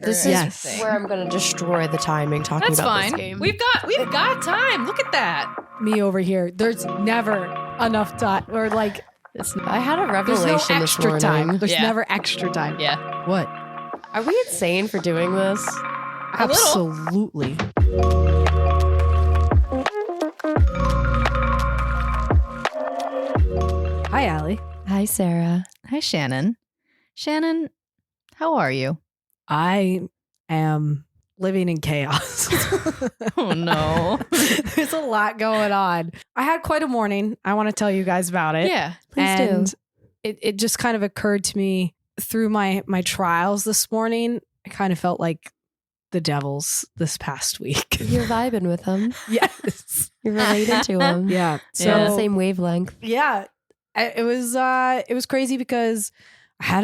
This is where I'm going to destroy the timing talking That's about fine. this game. We've got time. Look at that. Me over here. There's never enough time. Or like, I had a there's revelation no this extra morning. time. There's Yeah. never extra time. Yeah. What? Are we insane for doing this? A little. Absolutely. Hi, Allie. Hi, Sarah. Hi, Shannon. Shannon, how are you? I am living in chaos. Oh, no. There's a lot going on. I had quite a morning. I want to tell you guys about it. Yeah. Please and do. it just kind of occurred to me through my trials this morning. I kind of felt like the devils this past week. You're vibing with him. Yes. You're related to him. Yeah. So You're on the same wavelength. yeah, it was crazy because I had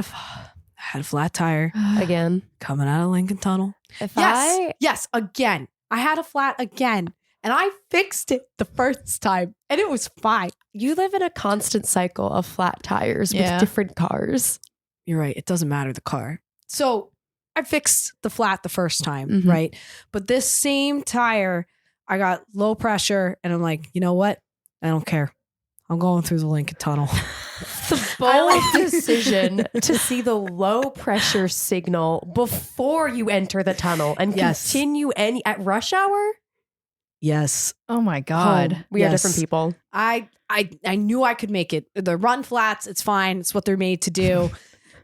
a flat tire Again. coming out of Lincoln Tunnel. Yes, again. I had a flat again. And I fixed it the first time and it was fine. You live in a constant cycle of flat tires Yeah. with different cars. You're right. It doesn't matter the car. So I fixed the flat the first time, Mhm. right? But this same tire, I got low pressure and I'm like, you know what? I don't care. I'm going through the Lincoln Tunnel. The bold decision to see the low pressure signal before you enter the tunnel and Yes. continue at rush hour. Yes. Oh, my God. Home. We are Yes. different people. I knew I could make it. The run flats, it's fine. It's what they're made to do.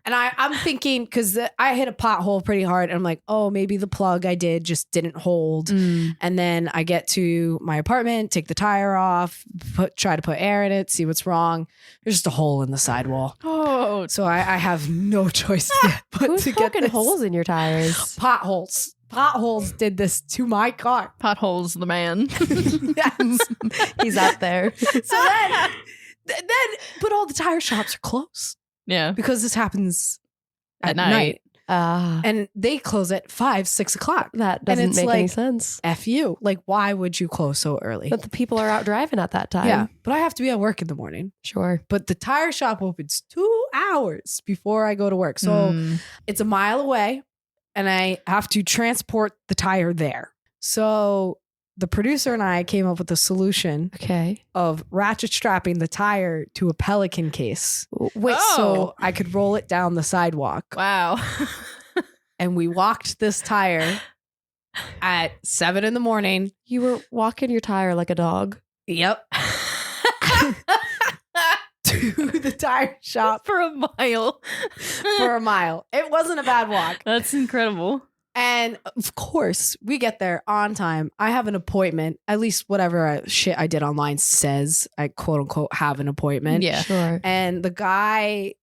And I'm thinking, because I hit a pothole pretty hard. And I'm like, oh, maybe the plug I did just didn't hold. And then I get to my apartment, take the tire off, try to put air in it, see what's wrong. There's just a hole in the sidewall. Oh, So I have no choice but Who's to get poking this. holes in your tires? Potholes. Potholes did this to my car. potholes the man. Yes. He's out there. So then, but all the tire shops are closed Yeah. because this happens At night. and they close at 5-6 o'clock. That doesn't it's make any like- sense. F you. Like, why would you close so early? But the people are out driving at that time. Yeah, but I have to be at work in the morning. Sure. But the tire shop opens 2 hours before I go to work. So Mm. it's a mile away and I have to transport the tire there. So the producer and I came up with a solution Okay. of ratchet strapping the tire to a Pelican case Wait, Oh. so I could roll it down the sidewalk. Wow. And we walked this tire at 7 a.m. you were walking your tire like a dog. Yep. To the tire shop For a mile. for a mile. It wasn't a bad walk. That's incredible. And of course, we get there on time. I have an appointment, at least whatever shit I did online says I quote unquote have an appointment. Yeah. Sure. And the guy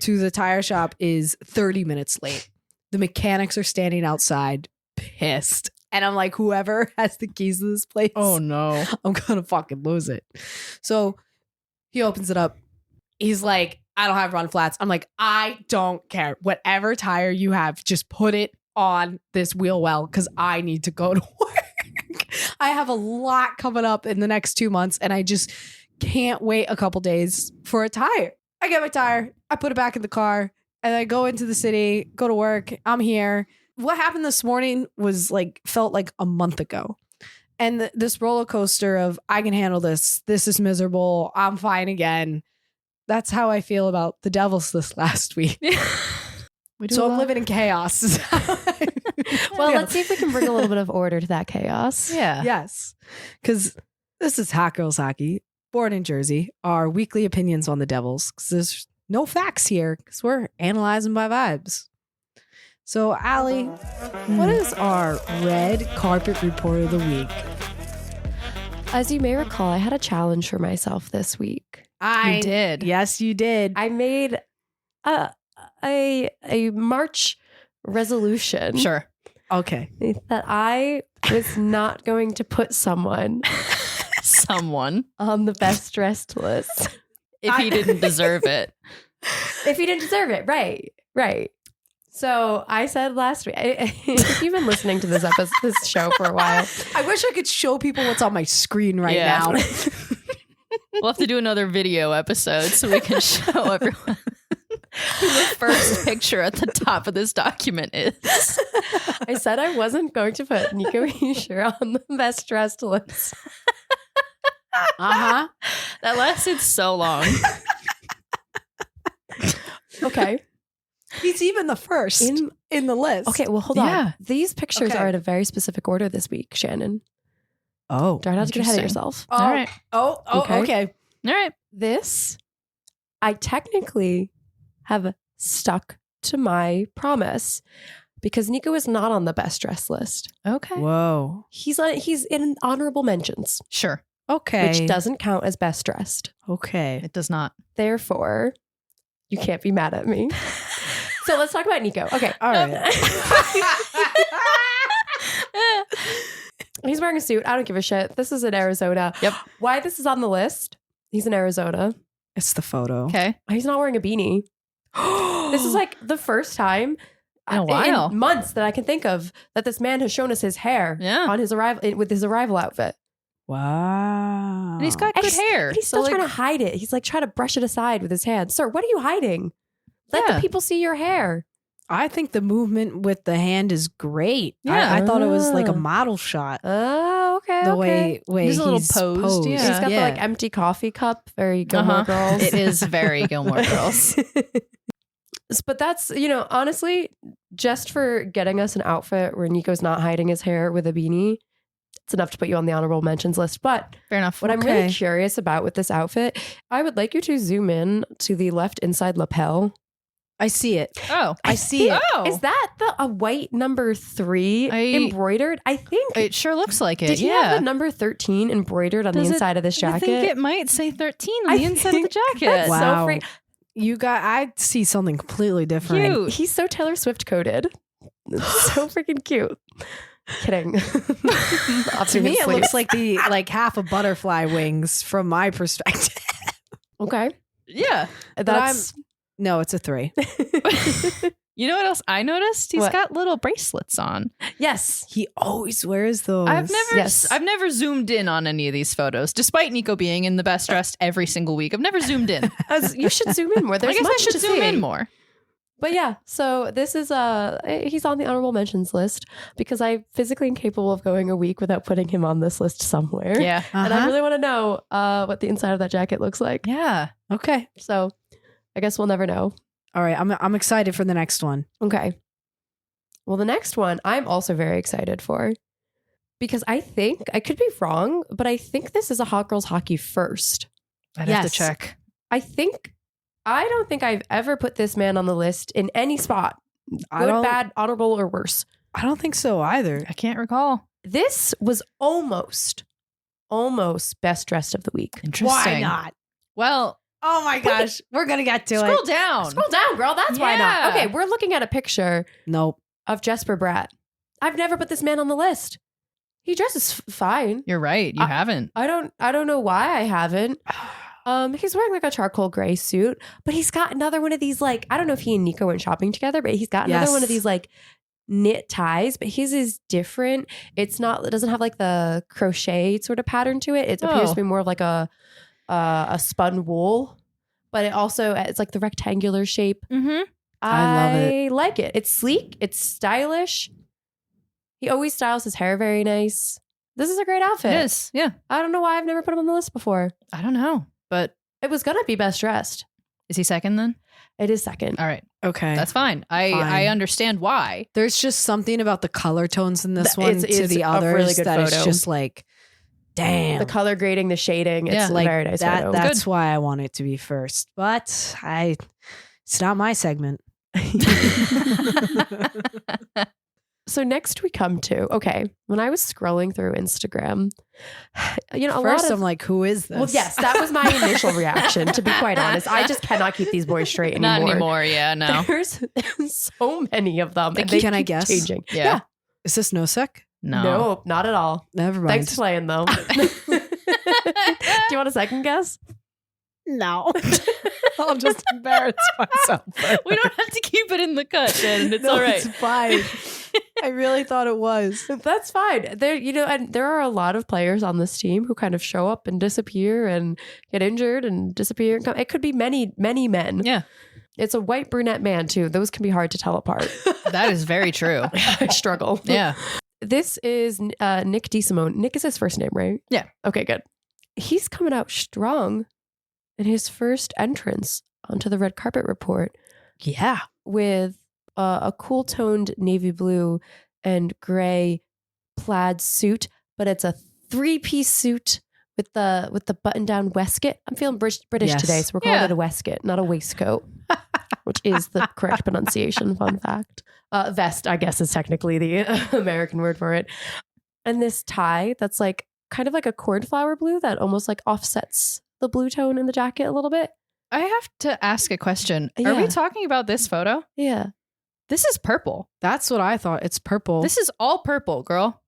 to the tire shop is 30 minutes late. The mechanics are standing outside pissed. And I'm like, whoever has the keys to this place, Oh, no. I'm gonna fucking lose it. So he opens it up. He's like, I don't have run flats. I'm like, I don't care. Whatever tire you have, just put it on this wheel well because I need to go to work. I have a lot coming up in the next 2 months and I just can't wait a couple days for a tire. I get my tire, I put it back in the car, and I go into the city, go to work. I'm here. What happened this morning was felt like a month ago. And this roller coaster of I can handle this. This is miserable. I'm fine again. That's how I feel about the Devils this last week. So I'm living in chaos. Well, let's see if we can bring a little bit of order to that chaos. Yeah. Yes. Because this is Hot Girls Hockey, born in Jersey, our weekly opinions on the Devils. Because there's no facts here because we're analyzing by vibes. So, Allie, what is our red carpet report of the week? As you may recall, I had a challenge for myself this week. You did. Yes, you did. I made a March resolution Sure. Okay. that I was not going to put someone Someone. on the best dressed list If he didn't deserve it. if he didn't deserve it. Right. So I said last week, if you've been listening to this show for a while, I wish I could show people what's on my screen right Yeah. now. We'll have to do another video episode so we can show everyone. the first picture at the top of this document is. I said I wasn't going to put Nico Heischer on the best dressed list. Uh-huh. That lasted so long. Okay. He's even the first in the list. Okay, well, hold Yeah. on. These pictures Okay. are in a very specific order this week, Shannon. Oh. Try not to get ahead of Interesting. yourself. Oh. All right. Oh, Okay. okay. All right. This, I technically have stuck to my promise because Nico is not on the best dressed list. Okay. Whoa. He's in honorable mentions, Sure. Okay. which doesn't count as best dressed. Okay. It does not. Therefore, you can't be mad at me. So let's talk about Nico. Okay. All right. He's wearing a suit. I don't give a shit. This is in Arizona. Yep. Why this is on the list? He's in Arizona. It's the photo. Okay. He's not wearing a beanie. This is like the first time In a while. in months that I can think of that this man has shown us his hair Yeah. on his arrival with his arrival outfit. Wow. And he's got And good hair. But he's still trying to hide it. He's like trying to brush it aside with his hand. Sir, what are you hiding? Let Yeah. the people see your hair. I think the movement with the hand is great. Yeah. I thought it was like a Ah. model shot. Oh, okay. The okay. way There's a little he's posed, yeah. He's got the like empty coffee cup. Very Gilmore Girls. It is very Gilmore Girls. But that's, honestly, just for getting us an outfit where Nico's not hiding his hair with a beanie, it's enough to put you on the honorable mentions list. But Fair enough. what I'm really Okay. curious about with this outfit, I would like you to zoom in to the left inside lapel. I see it. Oh. I see it. Oh. Is that a white number 3 embroidered? I think. It sure looks like it. Did he yeah. have the number 13 embroidered on Does the it- inside of this I jacket? think it might say 13 on I the inside of the think jacket. that's Wow. so free. I see something completely different. Cute. He's so Taylor Swift coded. It's so freaking cute. Kidding. To me, it looks like half a butterfly wings from my perspective. okay. Yeah. That's No, it's a 3. You know what else I noticed? He's What? got little bracelets on. yes. He always wears those. I've Yes. never zoomed in on any of these photos, despite Nico being in the best dressed every single week. I've never zoomed in. You should zoom in more. I There's guess I much should to zoom see. in more. But yeah, so this is he's on the honorable mentions list because I'm physically incapable of going a week without putting him on this list somewhere. Yeah. And I Uh-huh. really want to know what the inside of that jacket looks like. Yeah. Okay. So I guess we'll never know. All right. I'm excited for the next one. Okay. Well, the next one I'm also very excited for because I think, I could be wrong, but I think this is a Hot Girls Hockey first. I'd have to Yes. check. I don't think I've ever put this man on the list in any spot. I Good, don't- bad, honorable, or worse. I don't think so either. I can't recall. This was almost best dressed of the week. Interesting. Why not? Well, Oh my gosh. We're going to get to scroll it. down. Scroll down, girl. That's why not. Yeah. Okay, we're looking at a picture Nope. of Jesper Bratt. I've never put this man on the list. He dresses fine. You're right. You haven't. I don't know why I haven't. He's wearing like a charcoal gray suit, but he's got another one of these like, I don't know if he and Nico went shopping together, but he's got another Yes. one of these like knit ties, but his is different. It doesn't have like the crochet sort of pattern to it. It appears Oh. to be more of like a spun wool, but it's like the rectangular shape. Mm-hmm. I love it. I like it. It's sleek. It's stylish. He always styles his hair very nice. This is a great outfit. It is. Yeah. I don't know why I've never put him on the list before. I don't know. But It was gonna be best dressed. is he second then? It is second. All right. Okay. That's fine. I Fine. understand why. There's just something about the color tones in this one It's to the a others really good that photo. it's just like, damn. The color grading, the shading, it's Yeah. a like very nice that. photo. That's why I want it to be first. But it's not my segment. So next we come to, when I was scrolling through Instagram, a First, lot of, I'm like, who is this? well, yes, that was my initial reaction, to be quite honest. I just cannot keep these boys straight anymore. Not anymore. Yeah. No. There's so many of them. and Can they I keep guess? Changing. Yeah. Is this Nosek? No. Nope, not at all. Never mind. Thanks for playing, though. Do you want a second guess? No. I'll just embarrass myself. We don't have to keep it in the cut, Shannon. It's No, all right. It's fine. I really thought it was. That's fine. And there are a lot of players on this team who kind of show up and disappear and get injured and disappear. It could be many, many men. Yeah. It's a white brunette man too. Those can be hard to tell apart. That is very true. I struggle. Yeah. This is Nick DeSimone. Nick is his first name, right? Yeah. Okay, good. He's coming out strong in his first entrance onto the red carpet report Yeah. with a cool toned navy blue and gray plaid suit, but it's a 3-piece suit with the button down waistcoat. I'm feeling British Yes. today, so we're calling Yeah. it a waistcoat, not a waistcoat, which is the correct pronunciation. Fun fact. Vest, I guess, is technically the American word for it. And this tie that's like kind of like a cornflower blue that almost like offsets the blue tone in the jacket a little bit. I have to ask a question. Are Yeah. we talking about this photo? Yeah. This is purple. That's what I thought. It's purple. This is all purple, girl.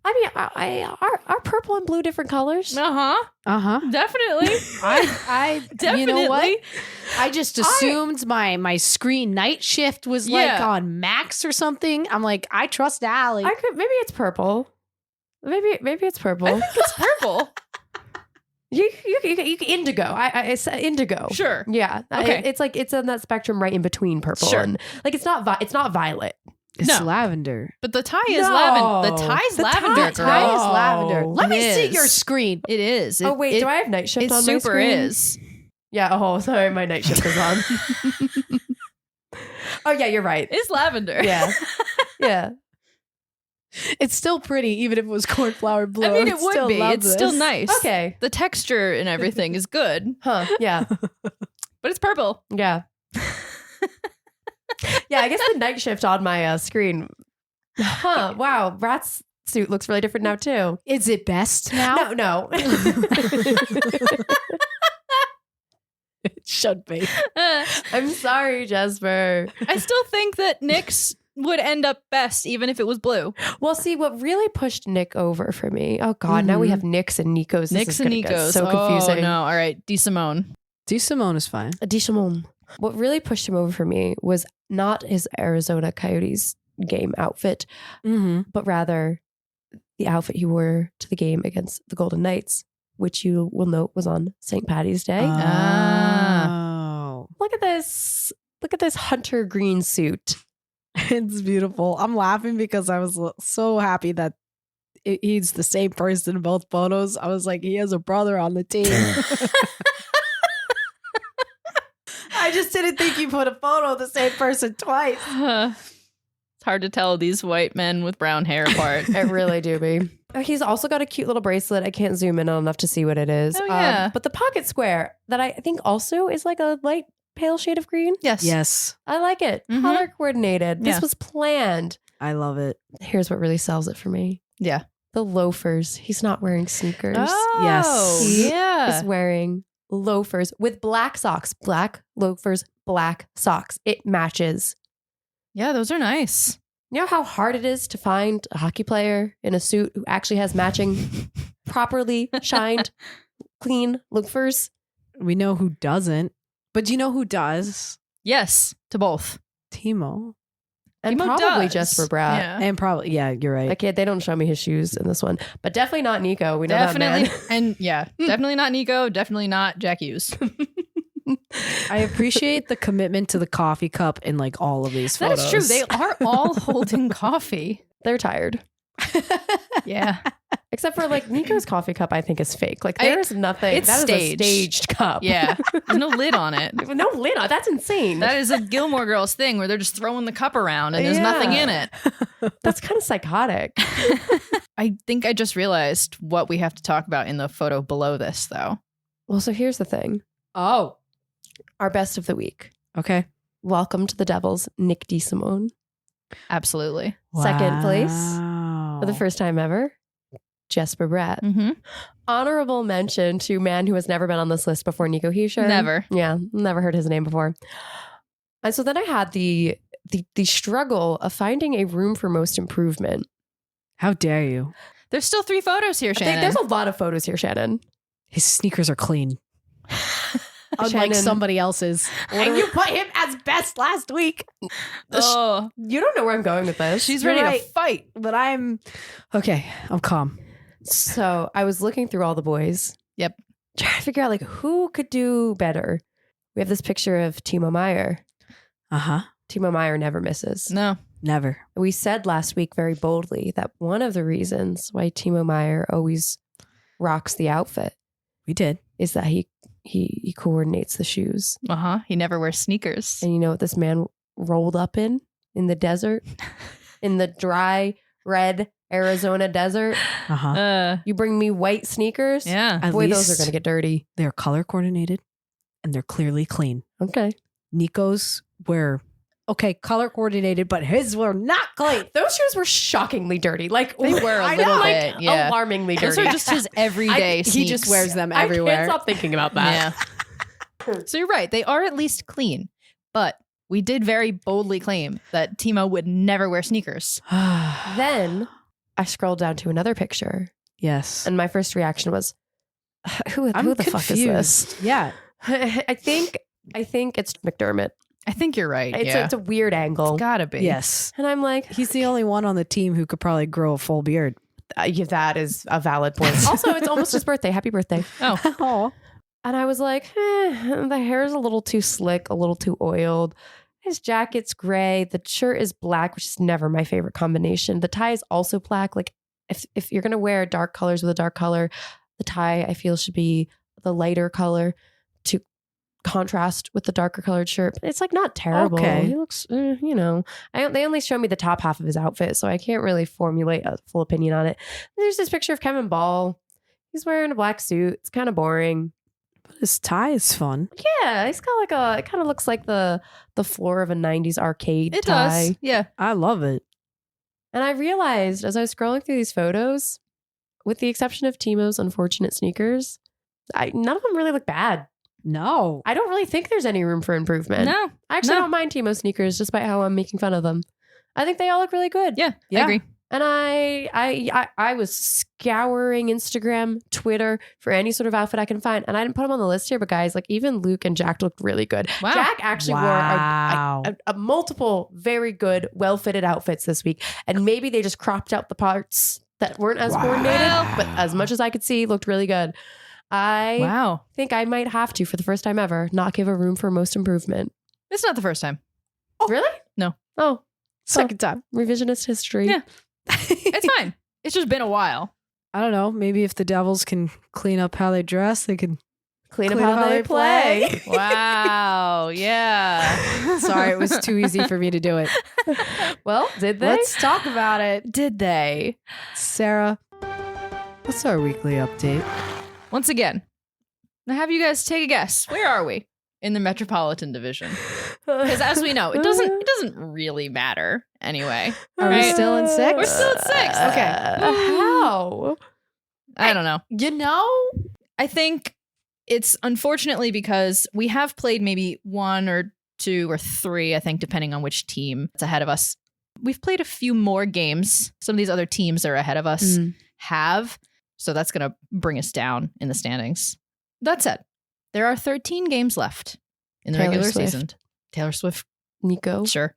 I mean, are purple and blue different colors? Uh-huh. uh-huh. Definitely. I Definitely. you know what? I just assumed my screen night shift was like Yeah. on max or something. I'm like, I trust Allie. Maybe it's purple. Maybe it's purple. I think it's purple. You indigo. It's indigo. Sure. Yeah. Okay. It's like it's on that spectrum right in between purple Sure. and like it's not violet. It's No. lavender. But the tie is No. lavender. The tie's The lavender, tie- girl. Tie is lavender. Oh, Let me it see is. your screen. It is. Oh wait, do I have night shift It on my super screen? is. Yeah. Oh, sorry, my night shift is on. Oh yeah, you're right. It's lavender. Yeah. Yeah. It's still pretty, even if it was cornflower blue. I mean, would it would still be. love It's still this. nice. Okay. The texture and everything is good, Huh. Yeah. but it's purple. Yeah. Yeah. I guess the night shift on my screen. Huh. Wow. Rat's suit looks really different now too. Is it best now? No. It should be. I'm sorry, Jesper. I still think that Nick's would end up best, even if it was blue. Well, see, what really pushed Nick over for me. Oh God, now we Mhm. have Nicks and Nikos. This Nick's is and gonna get Nikos. so confusing. Oh, no. All right. DeSimone. DeSimone is fine. Deschamon. What really pushed him over for me was not his Arizona Coyotes game outfit, Mm-hmm. but rather the outfit he wore to the game against the Golden Knights, which you will note was on St. Patty's Day. Oh. Look at this. Look at this hunter green suit. It's beautiful. I'm laughing because I was so happy that he's the same person in both photos. I was like, he has a brother on the team. I just didn't think you put a photo of the same person twice. It's hard to tell these white men with brown hair apart. It really do be. He's also got a cute little bracelet. I can't zoom in on enough to see what it is. Oh, yeah. But the pocket square that I think also is like a light pale shade of green. Yes. Yes, I like it. Mhm. Color coordinated. This Yeah. was planned. I love it. Here's what really sells it for me. Yeah. The loafers. He's not wearing sneakers. Oh, Yes. He yeah. is wearing loafers with black socks. Black loafers, black socks. It matches. Yeah, those are nice. You know how hard it is to find a hockey player in a suit who actually has matching, properly shined, clean loafers? We know who doesn't, but do you know who does? Yes, to both. Timo. And Timo probably does. just for Brad. Yeah. And probably, yeah, you're right. Like, they don't show me his shoes in this one, but definitely not Nico. We know Definitely. that man. And yeah, definitely not Nico. Definitely not Jack Hughes. I appreciate the commitment to the coffee cup in like all of these That photos. is true. They are all holding coffee. They're tired. Yeah. Except for like Nico's coffee cup, I think is fake. Like I- there's nothing. it's That is staged. a staged cup. Yeah. There's no lid on it. No lid on. That's insane. That is a Gilmore Girls thing where they're just throwing the cup around and there's nothing in it. That's kind of psychotic. I think I just realized what we have to talk about in the photo below this, though. Well, so here's the thing. Oh, Our best of the week. okay. Welcome to the Devils, Nick DeSimone. Absolutely. Second place Wow. for the first time ever, Jesper Bratt. Mm-hmm. Honorable mention to man who has never been on this list before, Nico Heischer. Never. Yeah, never heard his name before. And so then I had the struggle of finding a room for most improvement. How dare you? There's still 3 photos here, I think Shannon. there's a lot of photos here, Shannon. His sneakers are clean. Unlike Shannon, somebody else's. And you put him as best last week. Oh, you don't know where I'm going with this. she's You're ready right. to fight. But I'm okay. I'm calm. So I was looking through all the boys. Yep. Trying to figure out like who could do better. We have this picture of Timo Meyer. Timo Meyer never misses. No. Never. We said last week very boldly that one of the reasons why Timo Meyer always rocks the outfit We did. is that he coordinates the shoes. He never wears sneakers. And you know what this man rolled up in the desert? In the dry, red Arizona desert? You bring me white sneakers? Yeah. At Boy, least those are going to get dirty. they're color coordinated and they're clearly clean. Okay. Nico's were color coordinated, but his were not clean. Those shoes were shockingly dirty. Like They were a little bit, yeah. alarmingly dirty. Those are just his everyday He sneaks. just wears them I everywhere. can't stop thinking about that. Yeah. So you're right. They are at least clean. But we did very boldly claim that Timo would never wear sneakers. Then I scrolled down to another picture, Yes. and my first reaction was, "Who I'm the fuck is this?" confused. Yeah. I think it's McDermott. I think you're right. It's a weird angle, It's gotta be. Yes. and I'm like, He's the only one on the team who could probably grow a full beard. yeah, that is a valid point. Also, it's almost his birthday. Happy birthday! Oh, Oh. And I was like, the hair is a little too slick, a little too oiled. His jacket's gray. The shirt is black, which is never my favorite combination. The tie is also black. Like if you're gonna wear dark colors with a dark color, the tie I feel should be the lighter color to contrast with the darker colored shirt. But it's like not terrible. Okay. He looks, they only show me the top half of his outfit, so I can't really formulate a full opinion on it. There's this picture of Kevin Ball. He's wearing a black suit. It's kind of boring. His tie is fun. Yeah, he's got it kind of looks like the floor of a 90s arcade it tie. does. Yeah. I love it. And I realized as I was scrolling through these photos, with the exception of Timo's unfortunate sneakers, none of them really look bad. No. I don't really think there's any room for improvement. No. I actually No. don't mind Timo's sneakers, despite how I'm making fun of them. I think they all look really good. Yeah. Yeah. I agree. And I was scouring Instagram, Twitter for any sort of outfit I can find. And I didn't put them on the list here, but guys, like even Luke and Jack looked really good. Wow. Jack actually Wow. wore a multiple very good, well-fitted outfits this week. And maybe they just cropped out the parts that weren't as coordinated, but as much as I could see, looked really good. I Wow. think I might have to, for the first time ever, not give a room for most improvement. It's not the first time. Really? No. Oh, Second time. revisionist history. Yeah. It's fine. It's just been a while. I don't know. Maybe if the Devils can clean up how they dress, they can. Clean up how they play. Wow. Yeah. Sorry, it was too easy for me to do it. Well, did they? Let's talk about it. Did they? Sarah, what's our weekly update? Once again, now have you guys take a guess. Where are we in the Metropolitan Division? Because as we know, it doesn't really matter anyway. Are we Right? still in six? We're still at six. Okay. How? I don't know. You know? I think it's unfortunately because we have played maybe 1 or 2 or 3, I think, depending on which team is ahead of us. We've played a few more games. Some of these other teams that are ahead of us have. So that's going to bring us down in the standings. That said, there are 13 games left in the Taylor regular Swift. season. Taylor Swift, Nico. sure.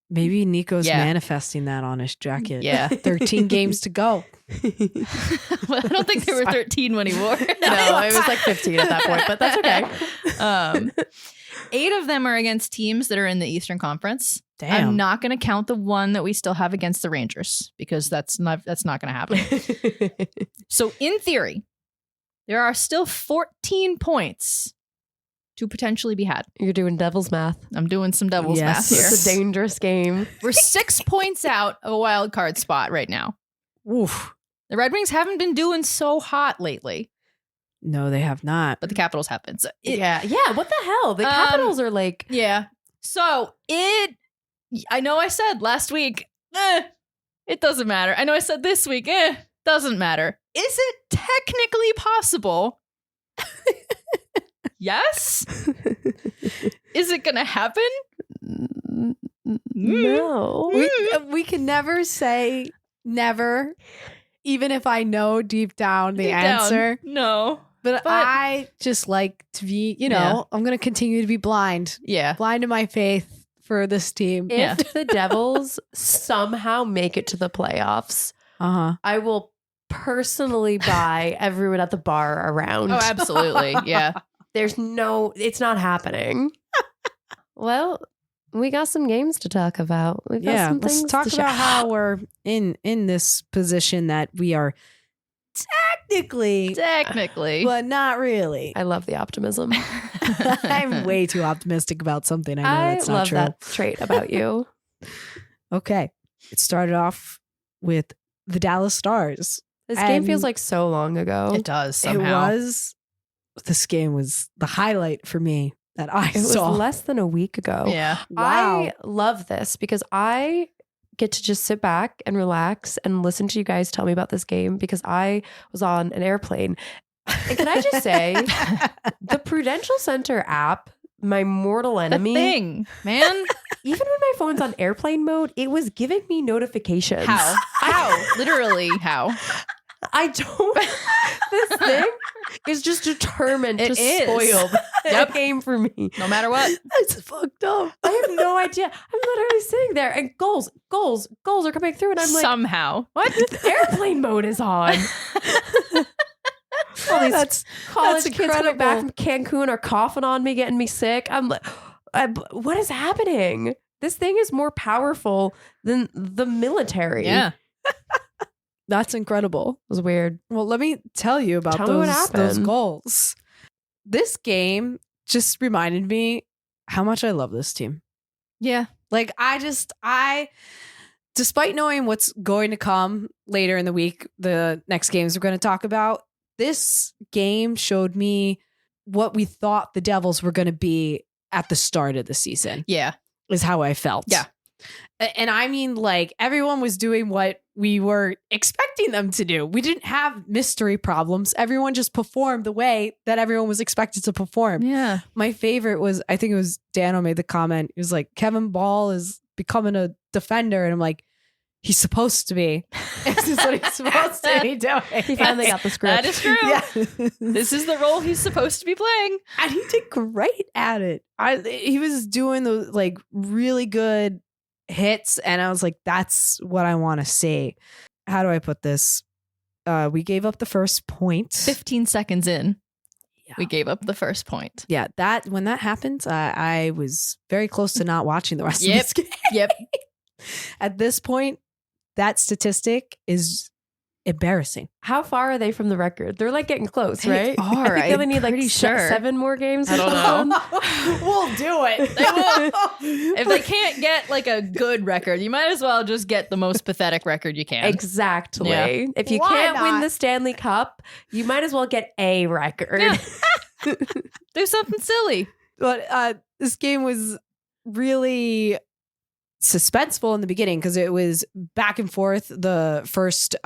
Maybe Nico's Yeah. manifesting that on his jacket. Yeah. 13 games to go. Well, I don't think there were 13 when he wore it. No, it was like 15 at that point, but that's okay. 8 of them are against teams that are in the Eastern Conference. Damn. I'm not going to count the one that we still have against the Rangers because that's not going to happen. So in theory, there are still 14 points to potentially be had. You're doing devil's math. I'm doing some devil's Yes. math here. It's a dangerous game. We're 6 points out of a wild card spot right now. Oof. The Red Wings haven't been doing so hot lately, No, they have not. but the Capitals have been. So Yeah. What the hell? The Capitals are like, yeah. So I know I said last week, it doesn't matter. I know I said this week, doesn't matter. Is it technically possible? Yes? Is it going to happen? no. We can never say never, even if I know deep down the Deep down, answer. no. But But- I just like to be, I'm going to continue to be blind Yeah. to my faith for this team. If Yeah. the Devils somehow make it to the playoffs, I will personally buy everyone at the bar around. Oh, absolutely. Yeah. It's not happening. Well, We got some games to talk about. We've got some let's things talk to about how we're in this position that we are technically, but not really. I love the optimism. I'm way too optimistic about something. I know that's not love true. that trait about you. Okay. It started off with the Dallas Stars. This game feels like so long ago. It does somehow. This game was the highlight for me that I saw. It was less than a week ago. Yeah. Wow. I love this because I get to just sit back and relax and listen to you guys tell me about this game because I was on an airplane. And can I just say, the Prudential Center app, my mortal enemy, The thing, man. even when my phone's on airplane mode, it was giving me notifications. How? Literally, how? I don't. This thing is just determined to It is. spoil the game for me. No matter what. It's fucked up. I have no idea. I'm literally sitting there and goals are coming through, and I'm like, Somehow. What? airplane mode is on. All these That's college kids coming incredible. back from Cancun are coughing on me, getting me sick. I'm like, what is happening? This thing is more powerful than the military. Yeah. That's incredible. It was weird. Well, let me tell you about Tell me what those happened. goals. This game just reminded me how much I love this team. Yeah. Like I despite knowing what's going to come later in the week, the next games we're going to talk about, this game showed me what we thought the Devils were going to be at the start of the season, Yeah. is how I felt. Yeah. And I mean, like, everyone was doing what we were expecting them to do. We didn't have mystery problems. Everyone just performed the way that everyone was expected to perform. Yeah. My favorite was, I think it was Dano made the comment. It was like, Kevin Ball is becoming a defender. And I'm like, he's supposed to be. This is what he's supposed to be doing. He finally got the script. That is true. Yeah. This is the role he's supposed to be playing. And he did great at it. He was doing the like really good hits, and I was like, that's what I want to see. How do I put this? We gave up the first point. 15 seconds in, Yeah. we gave up the first point. Yeah, that when that happened, I was very close to not watching the rest of Yep. this game. Yep. At this point, that statistic is embarrassing. How far are they from the record? They're like getting close, They right? are, I think they only I'm need like pretty sure. 7 more games. I don't know. We'll do it. They will. If they can't get like a good record, you might as well just get the most pathetic record you can. Exactly. Yeah. If you Why can't win not? the Stanley Cup, you might as well get a record. Yeah. Do something silly. But this game was really suspenseful in the beginning because it was back and forth the first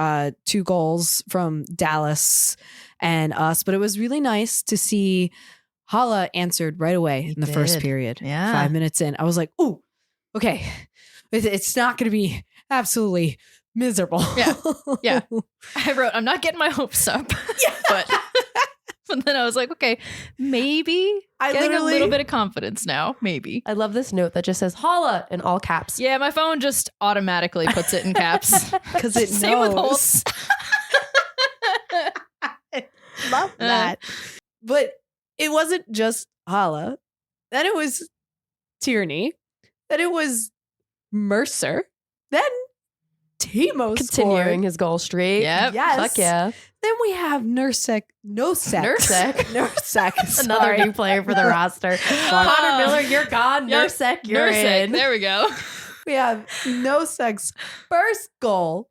2 goals from Dallas and us, but it was really nice to see Hala answered right away He in the first did. period. Yeah. 5 minutes in, I was like, "Ooh, okay, it's not going to be absolutely miserable." Yeah. Yeah. I wrote, I'm not getting my hopes up. Yeah. But then I was like, okay, maybe I getting a literally- little bit of confidence now. Maybe. I love this note that just says "Holla" in all caps. Yeah, my phone just automatically puts it in caps. because it Same with knows. Holtz. Love that. But it wasn't just Hala. Then it was Tierney. Then it was Mercer. Then Timo Continuing scored. his goal streak. Yep. Yes. Fuck yeah. Then we have Nosek. Another Sorry. new player for the roster. Connor Miller, you're gone. Yep. Nursek, you're Nursek, in. there we go. We have Nosek's first goal.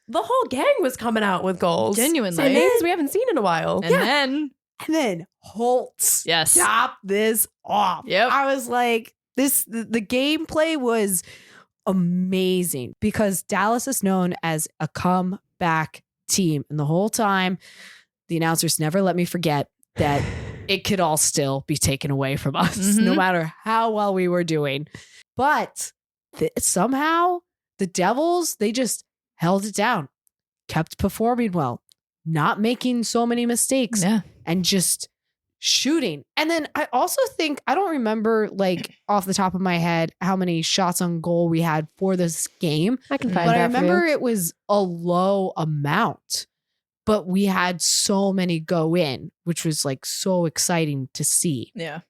The whole gang was coming out with goals. Genuinely. And names we haven't seen in a while. And then, And then Holtz. yes. Stop this off. Yep. I was like, the gameplay was amazing because Dallas is known as a comeback team. And the whole time, the announcers never let me forget that it could all still be taken away from us, no Mhm. matter how well we were doing. But somehow the Devils, they just held it down, kept performing well, not making so many mistakes, Yeah. and just shooting. And then I also think, I don't remember like off the top of my head how many shots on goal we had for this game, I can But find but I that for remember you. it was a low amount, but we had so many go in, which was like so exciting to see. Yeah.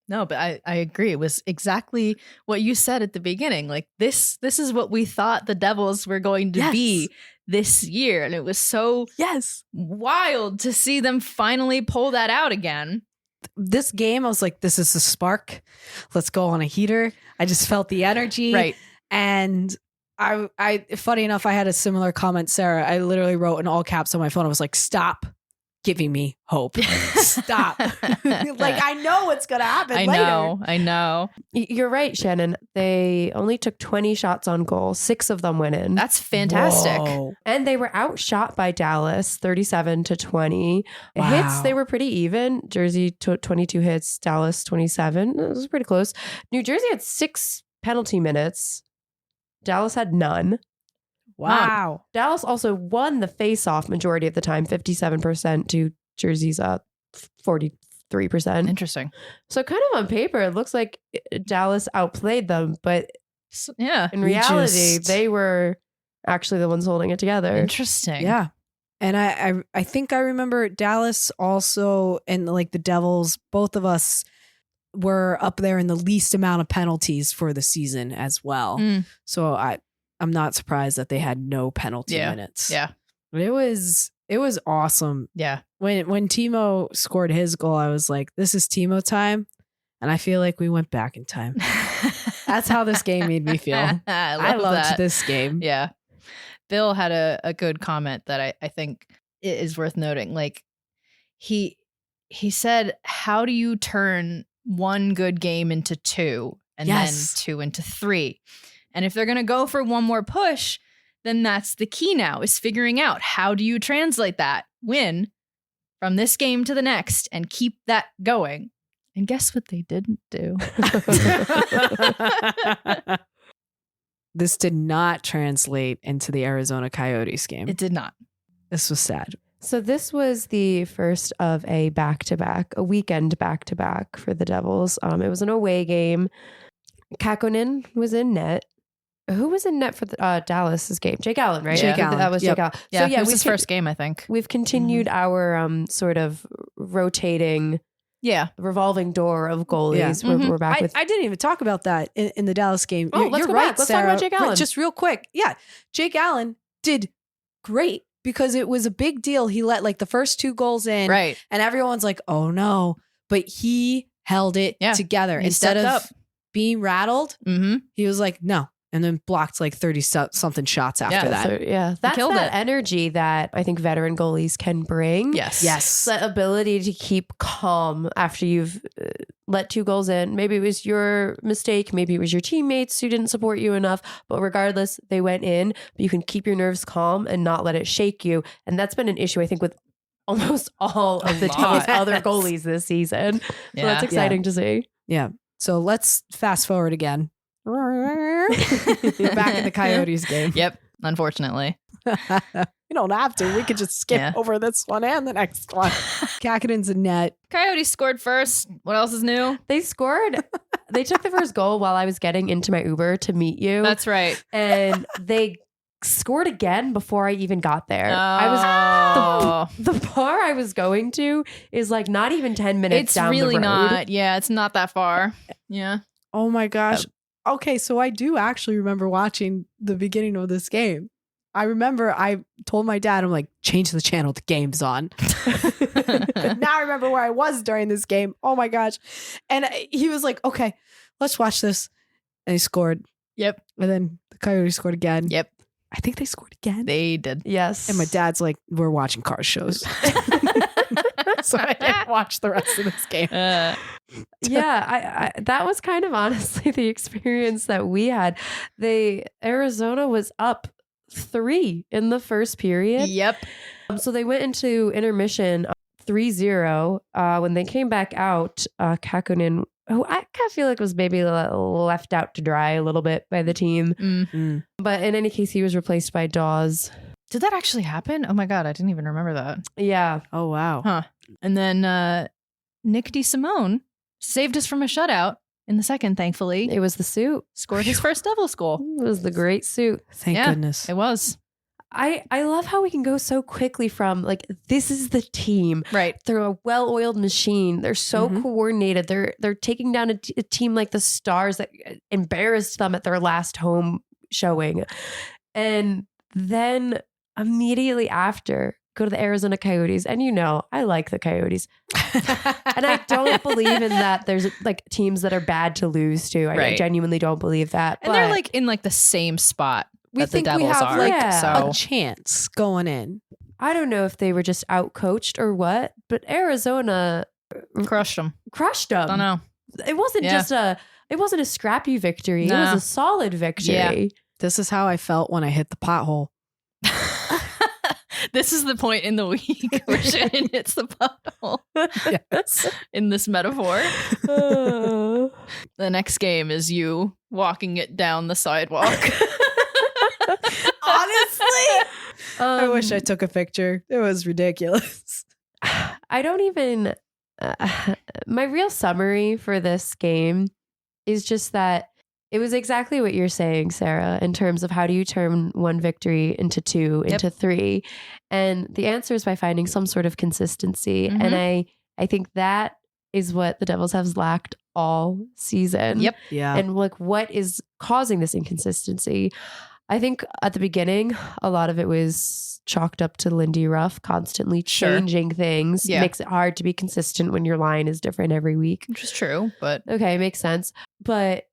No, but I agree. It was exactly what you said at the beginning. Like this is what we thought the Devils were going to be this year. And it was so wild to see them finally pull that out again. This game, I was like, this is the spark. Let's go on a heater. I just felt the energy. Right. And I funny enough, I had a similar comment, Sarah. I literally wrote in all caps on my phone. I was like, stop giving me hope. Stop. Like, I know what's going to happen later. I know. You're right, Shannon. They only took 20 shots on goal. 6 of them went in. That's fantastic. Whoa. And they were outshot by Dallas 37-20. Wow. Hits, they were pretty even. Jersey took 22 hits, Dallas 27. It was pretty close. New Jersey had 6 penalty minutes. Dallas had none. Wow. Dallas also won the face-off majority of the time, 57% to Jersey's 43%. Interesting. So kind of on paper, it looks like Dallas outplayed them, but Yeah. in reality, they were actually the ones holding it together. Interesting. Yeah. And I think I remember Dallas also, and like the Devils, both of us were up there in the least amount of penalties for the season as well. So I'm not surprised that they had no penalty minutes. Yeah. But it was awesome. Yeah. When Timo scored his goal, I was like, this is Timo time. And I feel like we went back in time. That's how this game made me feel. I loved that. this game. Yeah. Bill had a good comment that I think is worth noting. Like he said, how do you turn one good game into 2 and then 2 into 3? And if they're going to go for one more push, then that's the key now, is figuring out how do you translate that win from this game to the next and keep that going. And guess what they didn't do? This did not translate into the Arizona Coyotes game. It did not. This was sad. So this was the first of a weekend back-to-back for the Devils. It was an away game. Kakkonen was in net. Who was in net for the Dallas's game? Jake Allen, right? Jake Allen. That was Jake Allen. Yeah, So it was his first game, I think. We've continued our sort of rotating, revolving door of goalies. Yeah. We're back with. I didn't even talk about that in the Dallas game. Oh, let's you're go right, back. Let's Sarah. talk about Jake Allen. Just real quick. Yeah. Jake Allen did great because it was a big deal. He let like the first 2 goals in. Right. And everyone's like, oh no. But he held it together. He Instead of stepped up. being rattled, he was like, no. And then blocked like 30-something shots after that. So, that's killed that it. energy that I think veteran goalies can bring. Yes. That ability to keep calm after you've let 2 goals in. Maybe it was your mistake. Maybe it was your teammates who didn't support you enough. But regardless, they went in. But you can keep your nerves calm and not let it shake you. And that's been an issue, I think, with almost all of the team's other goalies this season. So that's exciting to see. Yeah. So let's fast forward again. We're back in the Coyotes game. Yep. Unfortunately. You don't have to. We could just skip over this one and the next one. Kakkonen's in net. Coyotes scored first. What else is new? They scored. They took the first goal while I was getting into my Uber to meet you. That's right. And they scored again before I even got there. The bar I was going to is like not even 10 minutes down the road. It's really not. Yeah, it's not that far. Yeah. Oh my gosh. Okay, so I do actually remember watching the beginning of this game. I remember I told my dad, I'm like, change the channel, the game's on. Now I remember where I was during this game. Oh my gosh. And he was like, okay, let's watch this. And he scored. Yep. And then the Coyotes scored again. Yep. I think they scored again. They did. Yes. And my dad's like, we're watching car shows. So I didn't watch the rest of this game. I that was kind of honestly the experience that we had. Arizona was up 3 in the first period. Yep. So they went into intermission 3-0. When they came back out, Kakkonen, who I kind of feel like was maybe left out to dry a little bit by the team. Mm-hmm. But in any case, he was replaced by Dawes. Did that actually happen? Oh my God, I didn't even remember that. Yeah. Oh, wow. Huh. And then Nick DeSimone saved us from a shutout in the second, thankfully. It was the suit. Scored his first Devils goal. It was the great suit. Thank goodness. It was. I love how we can go so quickly from like, this is the team. Right. They're a well-oiled machine. They're so coordinated. They're taking down a team like the Stars that embarrassed them at their last home showing. And then immediately after, go to the Arizona Coyotes. And I like the Coyotes. And I don't believe in that there's like teams that are bad to lose to. I genuinely don't believe that. And they're like in like the same spot We that the think we Devils have are. like so a chance going in. I don't know if they were just out-coached or what, but Arizona crushed them. I don't know. It wasn't it wasn't a scrappy victory. No. It was a solid victory. Yeah. This is how I felt when I hit the pothole. This is the point in the week where Shannon hits the pothole. Yes. In this metaphor. The next game is you walking it down the sidewalk. Honestly, I wish I took a picture. It was ridiculous. I don't even my real summary for this game is just that it was exactly what you're saying, Sarah, in terms of how do you turn one victory into two, into three. And the answer is by finding some sort of consistency. Mhm. And I think that is what the Devils have lacked all season. Yep. Yeah. And like, what is causing this inconsistency? I think at the beginning, a lot of it was chalked up to Lindy Ruff constantly changing things. Yeah. Makes it hard to be consistent when your line is different every week. Which is true, but Okay, makes sense. But,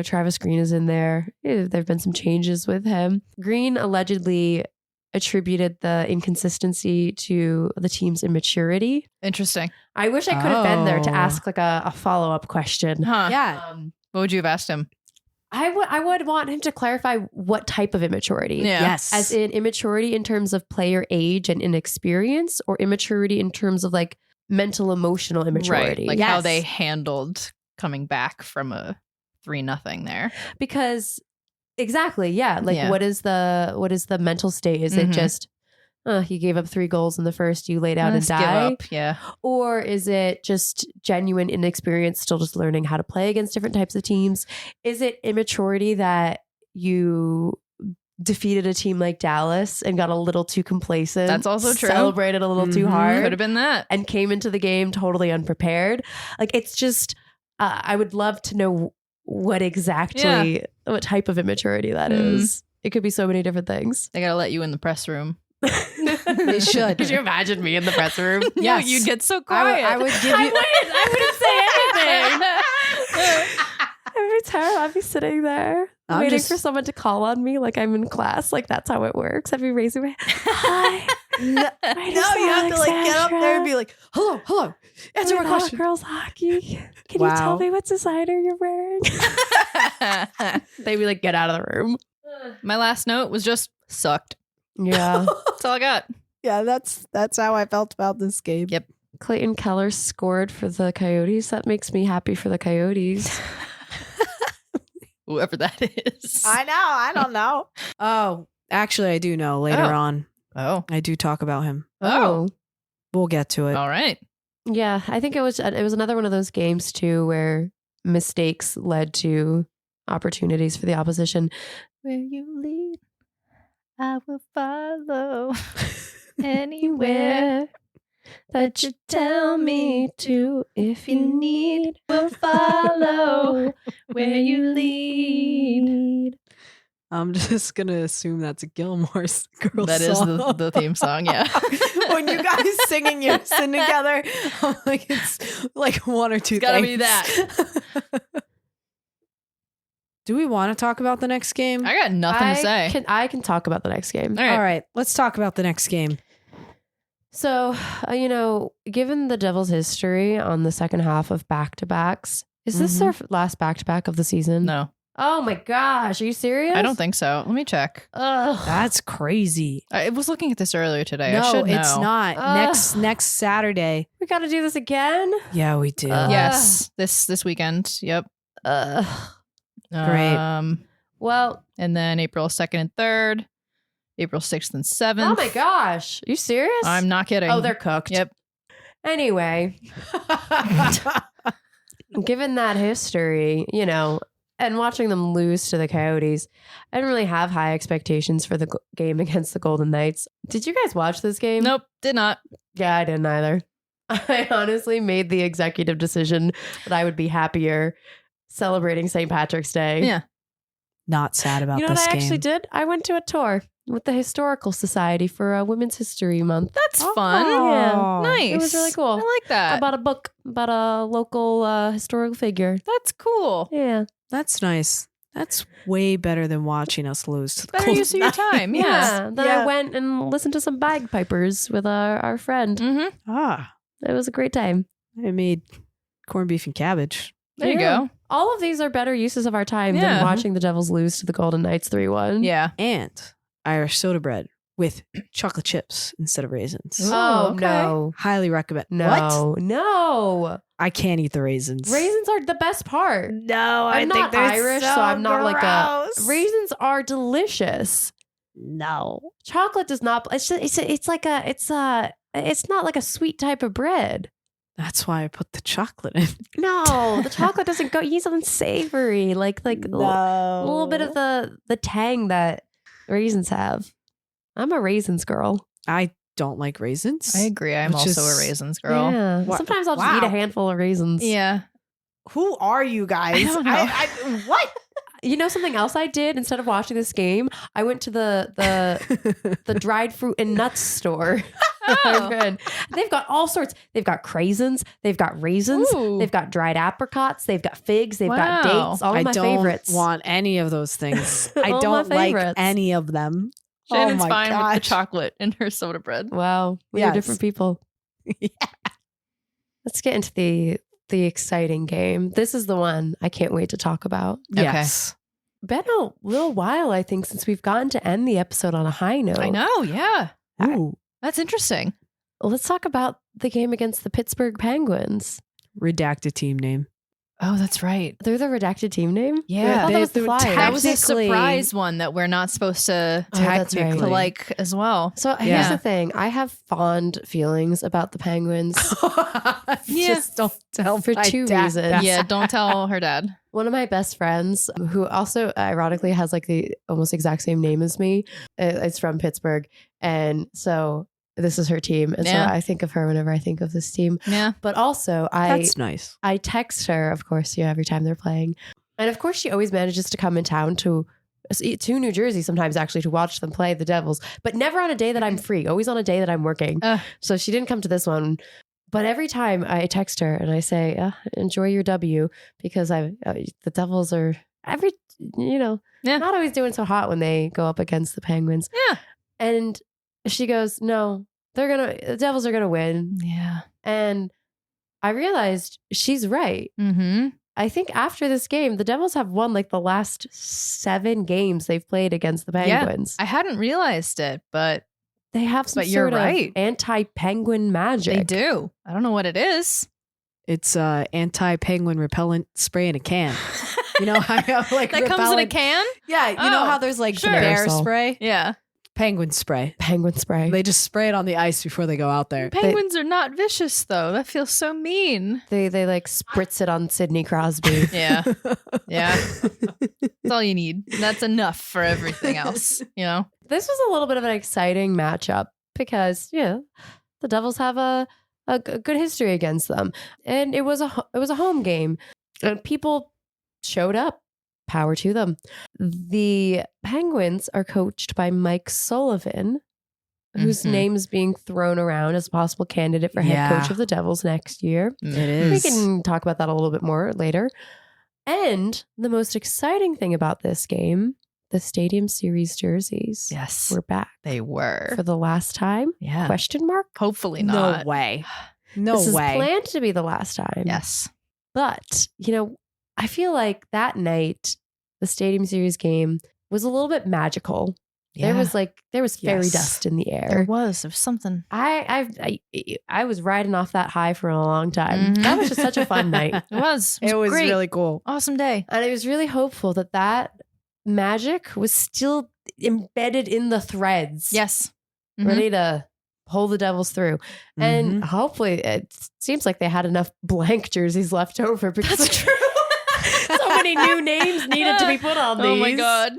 Travis Green is in there. There have been some changes with him. Green allegedly attributed the inconsistency to the team's immaturity. interesting. I wish I could have been there to Oh. ask like a follow-up question. Huh. Yeah. What would you have asked him? I would want him to clarify what type of immaturity. Yeah. Yes. As in immaturity in terms of player age and inexperience, or immaturity in terms of like mental, emotional immaturity. Right. Like how Yes. they handled coming back from a 3-0 there. Because exactly, yeah. Like Yeah. what is the mental state? Is it Mhm. just you gave up 3 goals in the first, you lay down and Let's give die? up. Yeah. Or is it just genuine inexperience, still just learning how to play against different types of teams? Is it immaturity that you defeated a team like Dallas and got a little too complacent? That's also true. Celebrated a little too Mhm. hard. Could have been that. And came into the game totally unprepared. Like, it's just, I would love to know what exactly, what type of immaturity that is. It could be so many different things. They got to let you in the press room. They should. Could you imagine me in the press room? Yes. No, you'd get so I quiet. would give you. I wouldn't say anything. Every time I'd be sitting there I'm waiting just- for someone to call on me like I'm in class. Like, that's how it works. I'd be raising my Hi. No, My you have to like get up there and be Alexandra. like, hello, answer my Without question. girls hockey. Can you Wow. tell me what designer you're wearing? They'd be like, get out of the room. My last note was just sucked. Yeah. That's all I got. Yeah, that's how I felt about this game. Yep. Clayton Keller scored for the Coyotes. That makes me happy for the Coyotes. Whoever that is. I know. I don't know. Oh, actually, I do know later Oh. on. Oh. I do talk about him. Oh. We'll get to it. All right. Yeah, I think it was another one of those games too where mistakes led to opportunities for the opposition. Where you lead, I will follow anywhere that you tell me to, if you need, we'll follow where you lead. I'm just going to assume that's a Gilmore's girl That is song. the theme song, yeah. When you guys singing unison together, I'm like, it's like one or two It's gotta things. be that. Do we want to talk about the next game? I got nothing to say. I can talk about the next game. All right. All right, let's talk about the next game. So, given the Devils' history on the second half of back-to-backs, is this their last back-to-back of the season? No, Oh my gosh, are you serious? I don't think so. Let me check. Ugh. That's crazy. I was looking at this earlier today. I No, should know. it's not. Ugh. Next Saturday. We got to do this again? Yeah, we do. Yes, this weekend. Yep. Ugh. Great. Well, And then April 2nd and 3rd, April 6th and 7th. oh my gosh. Are you serious? I'm not kidding. Oh, they're cooked. Yep. Anyway, given that history, And watching them lose to the Coyotes, I didn't really have high expectations for the game against the Golden Knights. Did you guys watch this game? Nope, did not. Yeah, I didn't either. I honestly made the executive decision that I would be happier celebrating St. Patrick's Day. Yeah. Not sad about You know this what I game. actually did? I went to a tour with the Historical Society for Women's History Month. That's fun. Yeah. Nice. It was really cool. I like that. I bought a book about a local historical figure. That's cool. Yeah. That's nice. That's way better than watching us lose to the Better Golden use of your time. Yeah. Yeah. Then Yeah. I went and listened to some bagpipers with our friend. Mm-hmm. Ah, It was a great time. I made corned beef and cabbage. There you Yeah. go. All of these are better uses of our time Yeah. than watching the Devils lose to the Golden Knights 3-1. Yeah. And Irish soda bread with chocolate chips instead of raisins. Ooh. Oh, Okay. no. Highly recommend. No. What? No. I can't eat the raisins. Raisins are the best part. No, I'm not Irish, so I'm not like a. Raisins are delicious. No. Chocolate does not. It's not like a sweet type of bread. That's why I put the chocolate in. No, the chocolate doesn't go. You need something savory, like a little bit of the tang that raisins have. I'm a raisins girl. I don't like raisins. I agree. I'm Which also is- a raisins girl. Yeah. What- Sometimes I'll just wow. eat a handful of raisins. Yeah. Who are you guys? I don't know. What? You know something else I did instead of watching this game? I went to the dried fruit and nuts store. Oh. And they've got all sorts. They've got craisins. They've got raisins. Ooh. They've got dried apricots. They've got figs. They've got Wow. dates. All of I my don't favorites. want any of those things. I All my don't like favorites. any of them. Shannon's oh my fine with the gosh. chocolate in her soda bread. Wow, we Yes. are different people. Yeah. Let's get into the exciting game. This is the one I can't wait to talk about. Okay. Yes. Been a little while, I think, since we've gotten to end the episode on a high note. I know. Yeah. Ooh. That's interesting. Let's talk about the game against the Pittsburgh Penguins. Redacted team name. Oh, that's right. They're the redacted team name? Yeah. I thought that was the They- Flyers. That was a Technically- surprise one that we're not supposed to, Oh, that's right. to like as well. So here's Yeah. the thing. I have fond feelings about the Penguins Yeah. Just don't tell for my two dad reasons. that. Yeah, don't tell her dad. One of my best friends, who also ironically has like the almost exact same name as me, is from Pittsburgh. And so this is her team. And Yeah. so I think of her whenever I think of this team. Yeah. But also I That's nice. text her, of course, every time they're playing. And of course, she always manages to come in town to New Jersey sometimes actually to watch them play the Devils, but never on a day that I'm free, always on a day that I'm working. So she didn't come to this one. But every time I text her and I say, enjoy your W, because the Devils are not always doing so hot when they go up against the Penguins. Yeah. And she goes, no, the Devils are going to win. Yeah. And I realized she's right. Mm-hmm. I think after this game, the Devils have won like the last 7 games they've played against the Penguins. I hadn't realized it, but They have some But you're sort of right. anti-penguin magic. they do. I don't know what it is. It's anti-penguin repellent spray in a can. You know how like That comes in a repellent- can? Yeah, you know Oh, how there's like sure. bear Aerosol. spray, Yeah. penguin spray. Penguin spray. They just spray it on the ice before they go out there. Penguins are not vicious, though. That feels so mean. They like spritz it on Sidney Crosby. Yeah. Yeah. That's all you need. That's enough for everything else, you know? This was a little bit of an exciting matchup because the Devils have a good history against them, and it was a home game, and people showed up. Power to them. The Penguins are coached by Mike Sullivan, whose Mhm. name is being thrown around as a possible candidate for head Yeah. coach of the Devils next year. It We is. can talk about that a little bit more later. And the most exciting thing about this game, the Stadium Series jerseys Yes. were back They were. for the last time? Yeah. Question mark? Hopefully No not. way. No This way. is planned to be the last time. Yes. But, I feel like that night, the Stadium Series game was a little bit magical. Yeah. There was fairy Yes. dust in the There air. was. There was something. I was riding off that high for a long time. Mhm. That was just such a fun night. It was. It was great. really cool. Awesome day. And I was really hopeful that magic was still embedded in the threads. Yes. Mhm. Ready to pull the Devils through. And hopefully it seems like they had enough blank jerseys left over because That's true. so many many new names needed to be put on these. Oh my god.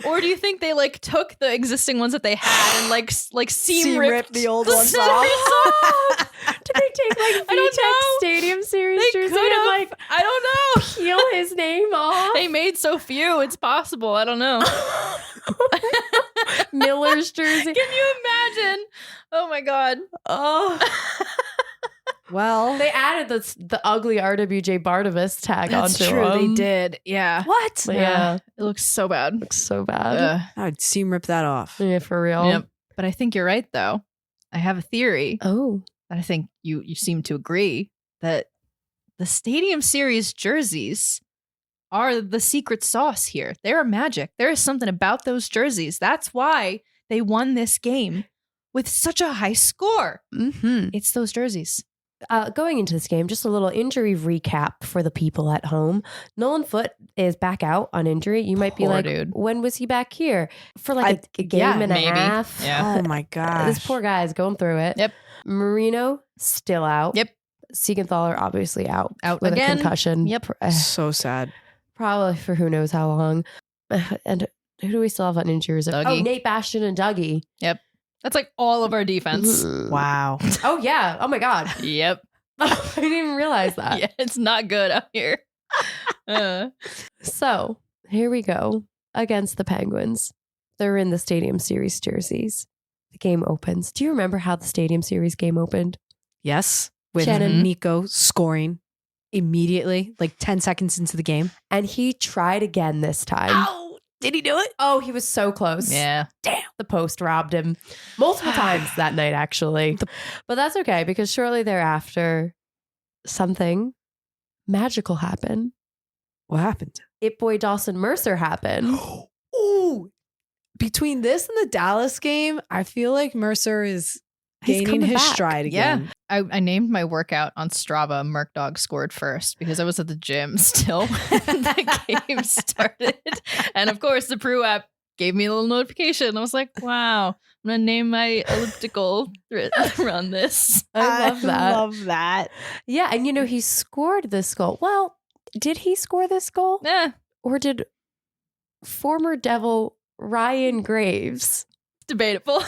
Or do you think they like took the existing ones that they had and like seam ripped the old the ones series off? Did they take like I don't VTech know. Stadium Series They jersey could've. and like I don't know. peel his name off? They made so few. It's possible. I don't know. Miller's jersey. Can you imagine? Oh my god. Oh, Well, they added the ugly RWJ Barnabas tag That's onto true. They him. did. Yeah. what? But yeah, It looks so bad. looks so bad. I'd seam rip that off. Yeah, for real. Yep. But I think you're right though. I have a theory Oh, that I think you seem to agree that the Stadium Series jerseys are the secret sauce here. They're magic. There is something about those jerseys. That's why they won this game with such a high score. mm-hmm. It's those jerseys. Going into this game, just a little injury recap for the people at home. Nolan Foote is back out on injury. You might be Poor like, dude. when was he back here? For like a game and maybe. a half. Yeah. Oh my gosh. This poor guy is going through it. Yep. Marino still out. Yep. Siegenthaler obviously out. Out with again. a concussion. Yep. So sad. Probably for who knows how long. And who do we still have on injuries? Oh, Dougie. Nate Bastian and Dougie. That's like all of our defense. Wow. Oh yeah. Oh my God. Yep. I didn't even realize that. Yeah, it's not good out here. So here we go against the Penguins. They're in the Stadium Series jerseys. The game opens. Do you remember how the Stadium Series game opened? Yes. With Shannon. Nico scoring immediately, like 10 seconds into the game. And he tried again this time. Ow! Did he do it? Oh, he was so close. Yeah. Damn. The post robbed him multiple times that night, actually. But that's okay because shortly thereafter, something magical happened. What happened? It Boy Dawson Mercer happened. Ooh. Between this and the Dallas game, I feel like Mercer is He's gaining coming his back. stride again. I named my workout on Strava Merc Dog scored first because I was at the gym still when the game started. And of course, the Prue app gave me a little notification. I was like, wow, I'm going to name my elliptical around this. I love that. love that. Yeah. And you know, he scored this goal. Well, did he score this goal? Yeah, Or did former Devil Ryan Graves debatable.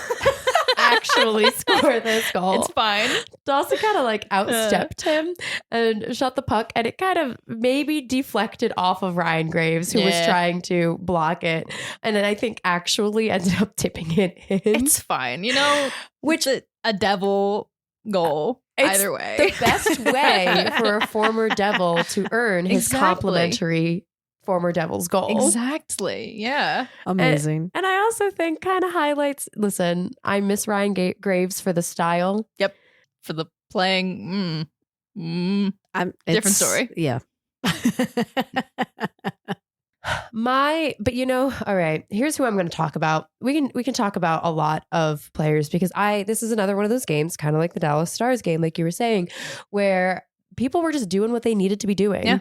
actually score this goal? It's fine. Dawson kind of like outstepped him and shot the puck, and it kind of maybe deflected off of Ryan Graves, who was Yeah. trying to block it. And then I think actually ended up tipping it in. It's fine. You know, which a devil goal. It's Either way. the best way for a former Devil to earn his Exactly. complimentary former Devil's goal. Exactly. Yeah. Amazing. And I also think kind of highlights, listen, I miss Ryan Graves for the style. For the playing. Different It's- story. Yeah. But you know, all right, here's who I'm going to talk about. We can talk about a lot of players because this is another one of those games, kind of like the Dallas Stars game, like you were saying, where people were just doing what they needed to be doing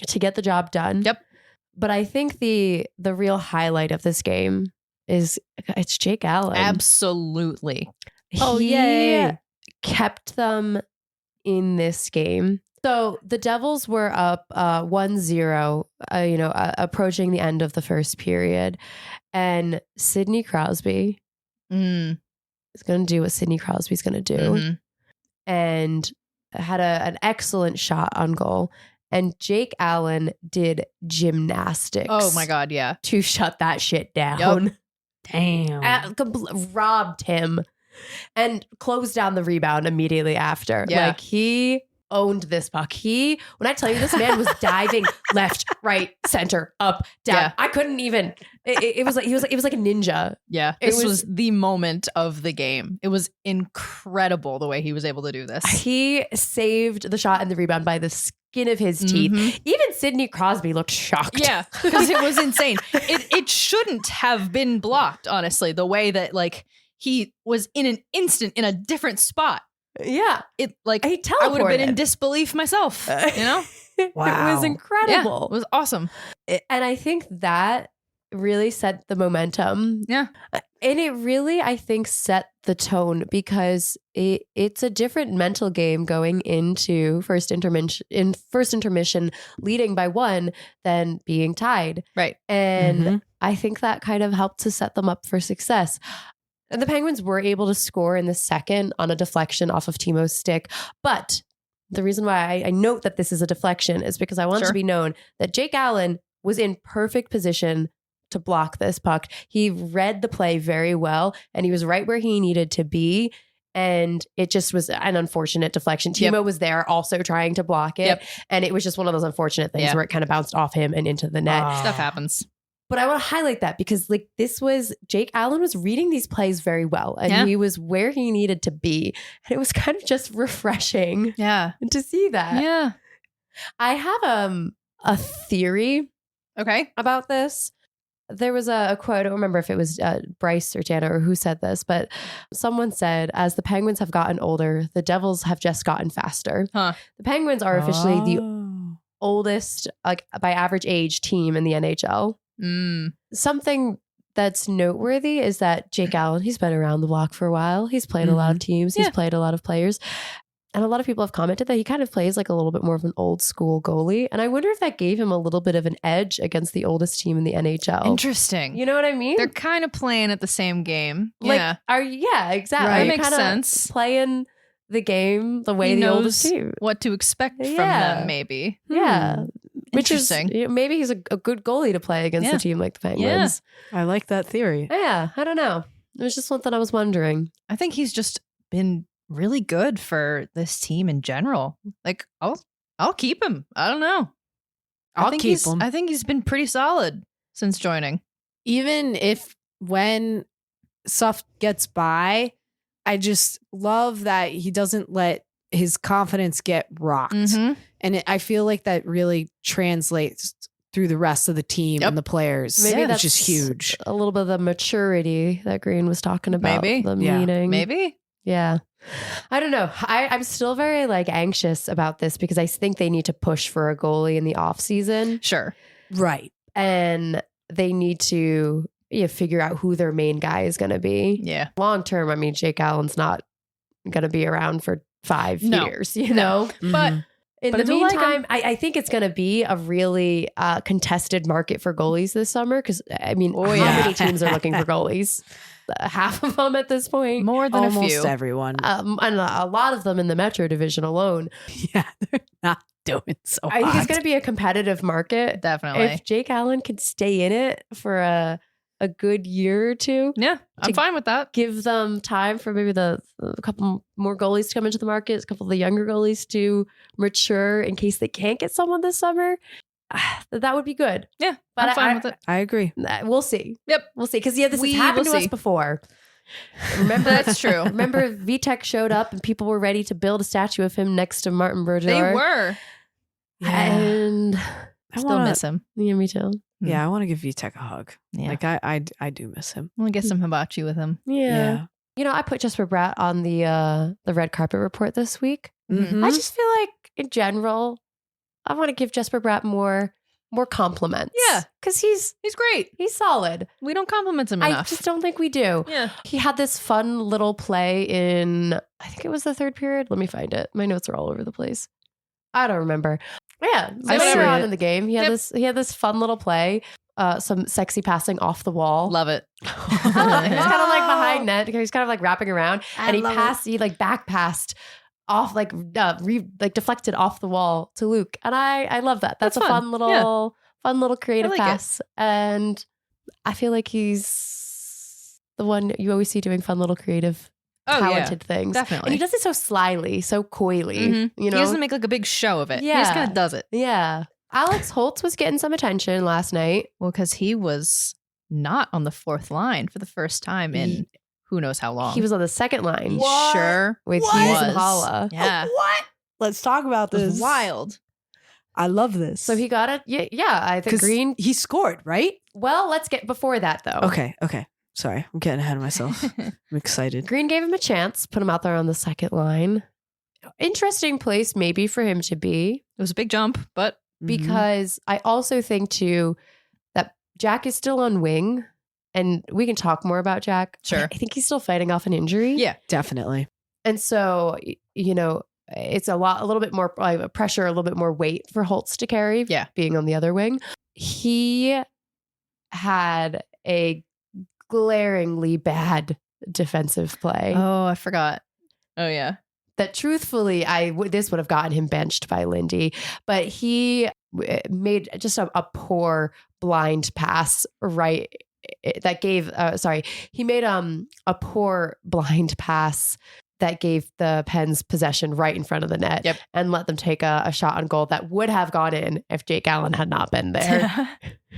to get the job done. Yep. But I think the real highlight of this game it's Jake Allen. Absolutely. Oh, He yay. kept them in this game. So the Devils were up 1-0, approaching the end of the first period. And Sidney Crosby is going to do what Sidney Crosby's going to do. Mhm. And had an excellent shot on goal. And Jake Allen did gymnastics. Oh my God. Yeah. To shut that shit down. Damn. Robbed him and closed down the rebound immediately after. Yeah. Like he owned this puck. When I tell you this man was diving left, right, center, up, down. Yeah. I couldn't even. It was like he was like a ninja. Yeah. It This was- was the moment of the game. It was incredible the way he was able to do this. He saved the shot and the rebound by the skin of his teeth. Mhm. Even Sidney Crosby looked shocked. Yeah, because it was insane. It shouldn't have been blocked, honestly, the way that like he was in an instant in a different spot. Yeah. It like He I would have been in teleported. disbelief myself, you know? It was Wow. Yeah, incredible. it was awesome. And I think that really set the momentum. Yeah. And it really, I think, set the tone because it's a different mental game going into first intermission leading by 1 than being tied. Right. And I think that kind of helped to set them up for success. And the Penguins were able to score in the second on a deflection off of Timo's stick. But the reason why I note that this is a deflection is because I want it to be known that Jake Allen was in perfect position to block this puck. He read the play very well and he was right where he needed to be. And it just was an unfortunate deflection. Timo was there also trying to block it. And it was just one of those unfortunate things where it kind of bounced off him and into the net. Stuff happens. But I want to highlight that because like this was Jake Allen was reading these plays very well and he was where he needed to be. And it was kind of just refreshing to see that. Yeah. I have a theory about this. There was a quote, I don't remember if it was Bryce or Jana or who said this, but someone said, as the Penguins have gotten older, the Devils have just gotten faster. The Penguins are officially the oldest, like by average age, team in the NHL. Something that's noteworthy is that Jake Allen, he's been around the block for a while. He's played a lot of teams. He's played a lot of players. And a lot of people have commented that he kind of plays like a little bit more of an old school goalie. And I wonder if that gave him a little bit of an edge against the oldest team in the NHL. Interesting. You know what I mean? They're kind of playing at the same game. Like, exactly. That makes sense. Playing the game the way the oldest team. What to expect from them, maybe. Yeah. Which Interesting. is, maybe he's a good goalie to play against a team like the Penguins. I like that theory. Yeah, I don't know. It was just something I was wondering. I think he's just been really good for this team in general. Like, I'll keep him. I don't know. I'll keep him. I think he's been pretty solid since joining. Even if when stuff gets by, I just love that he doesn't let his confidence get rocked. And I feel like that really translates through the rest of the team and the players, Maybe that's which is huge. A little bit of the maturity that Green was talking about. Maybe. The meaning. Maybe. Yeah. I don't know. I'm still very like anxious about this because I think they need to push for a goalie in the off season. Sure. Right. And they need to figure out who their main guy is going to be. Yeah. Long term, I mean, Jake Allen's not going to be around for 5 years, you know? But in the meantime, I think it's going to be a really contested market for goalies this summer because, I mean, how many teams are looking for goalies? Half of them at this point. More than almost a few. Everyone. And a lot of them in the Metro Division alone. Yeah, they're not doing so I think it's going to be a competitive market. Definitely. If Jake Allen can stay in it for a good year or two. Yeah, I'm fine with that. Give them time for maybe a couple more goalies to come into the market, a couple of the younger goalies to mature in case they can't get someone this summer. That would be good. Yeah, but I'm fine with it. I agree. We'll see. Yep. We'll see. Because, this has happened to us before. Remember, that's true. Remember Vitek showed up and people were ready to build a statue of him next to Martin Brodeur. They were. Yeah. And I still miss him. Yeah, me too. Yeah, I want to give Vitek a hug. Yeah. Like I do miss him. I want to get some hibachi with him. Yeah. I put Jesper Bratt on the red carpet report this week. Mm-hmm. I just feel like in general, I want to give Jesper Bratt more compliments. Yeah. Because he's great. He's solid. We don't compliment him enough. I just don't think we do. Yeah. He had this fun little play in, I think it was the third period. Let me find it. My notes are all over the place. I don't remember. Yeah. Later on in the game, he had this fun little play. Some sexy passing off the wall. Love it. He's kind of like behind net. He's kind of like wrapping around. And he back passed off, deflected off the wall to Luke. And I love that. That's a fun little creative pass. And I feel like he's the one you always see doing fun little creative talented things. Definitely. And he does it so slyly, so coyly. Mm-hmm. He doesn't make like a big show of it. Yeah. He just kind of does it. Yeah. Alex Holtz was getting some attention last night. Well, because he was not on the fourth line for the first time in who knows how long. He was on the second line. What? Sure. With Hughes and Holla. Yeah. What? Let's talk about It was this. wild. I love this. So he got it. Yeah. I think Green. He scored, right? Well, let's get before that though. Okay. Sorry, I'm getting ahead of myself. I'm excited. Green gave him a chance, put him out there on the second line. Interesting place maybe for him to be. It was a big jump, but because I also think too that Jack is still on wing and we can talk more about Jack. Sure. I think he's still fighting off an injury. Yeah. Definitely. And so, it's a little bit more pressure, a little bit more weight for Holtz to carry. Yeah. Being on the other wing. He had a glaringly bad defensive play Oh, I forgot. Oh, yeah. that truthfully, this would have gotten him benched by Lindy, but he made just a poor blind pass that gave, he made a poor blind pass that gave the Pens possession right in front of the net and let them take a shot on goal that would have gone in if Jake Allen had not been there.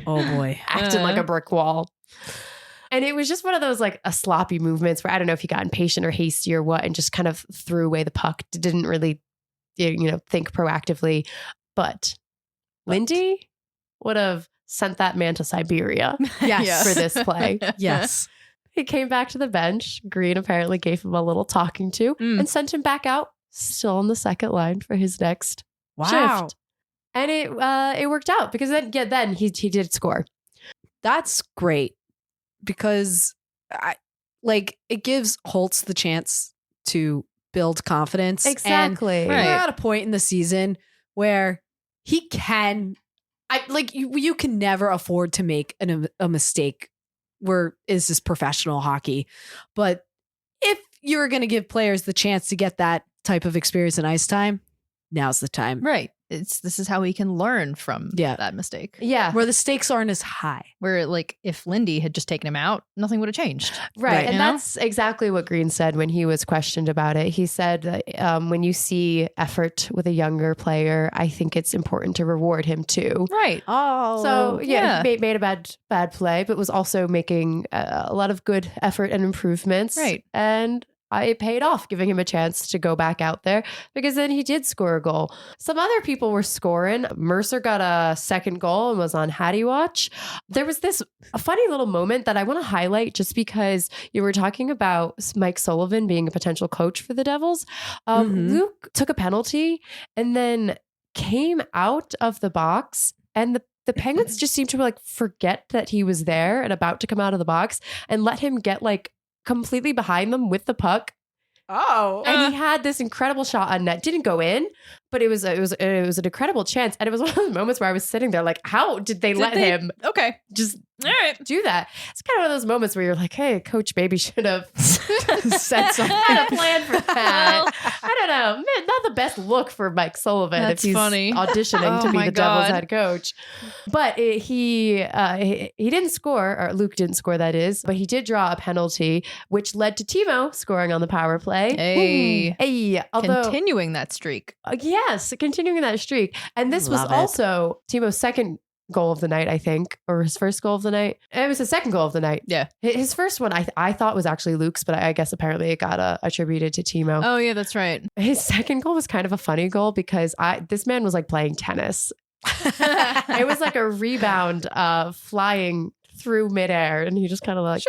Oh boy. Acting like a brick wall. And it was just one of those like a sloppy movements where I don't know if he got impatient or hasty or what and just kind of threw away the puck. Didn't really, think proactively. But Lindy would have sent that man to Siberia Yes. for this play. Yes. He came back to the bench. Green apparently gave him a little talking to and sent him back out, still on the second line for his next shift. And it worked out because then he did score. That's great because it gives Holtz the chance to build confidence. Exactly. And we're at a point in the season where he can, you can never afford to make a mistake. Is this professional hockey? But if you're going to give players the chance to get that type of experience in ice time, now's the time. Right. This is how we can learn from that mistake. Yeah. Where the stakes aren't as high. Where if Lindy had just taken him out, nothing would have changed. Right. And that's exactly what Green said when he was questioned about it. He said that when you see effort with a younger player, I think it's important to reward him too. Right. Oh. So he made a bad play, but was also making a lot of good effort and improvements. Right. And it paid off, giving him a chance to go back out there because then he did score a goal. Some other people were scoring. Mercer got a second goal and was on Hattie watch. There was a funny little moment that I want to highlight just because you were talking about Mike Sullivan being a potential coach for the Devils. Luke took a penalty and then came out of the box, and the Penguins just seemed to forget that he was there and about to come out of the box and let him get completely behind them with the puck. Oh. And he had this incredible shot on net. Didn't go in, but it was an incredible chance. And it was one of those moments where I was sitting there how did they let him just do that? It's kind of one of those moments where you're like, hey, coach maybe should have said something. Had a plan for that. I don't know. Man, not the best look for Mike Sullivan if he's auditioning to be the Devils head coach. But he didn't score, or Luke didn't score, that is, but he did draw a penalty, which led to Timo scoring on the power play. Hey. Although, continuing that streak. Yes, continuing that streak. And this was also Timo's second goal of the night, I think, or his first goal of the night. It was his second goal of the night. Yeah. His first one I thought was actually Luke's, but I guess apparently it got attributed to Timo. Oh, yeah, that's right. His second goal was kind of a funny goal because this man was playing tennis. It was a rebound flying through midair, and he just kind of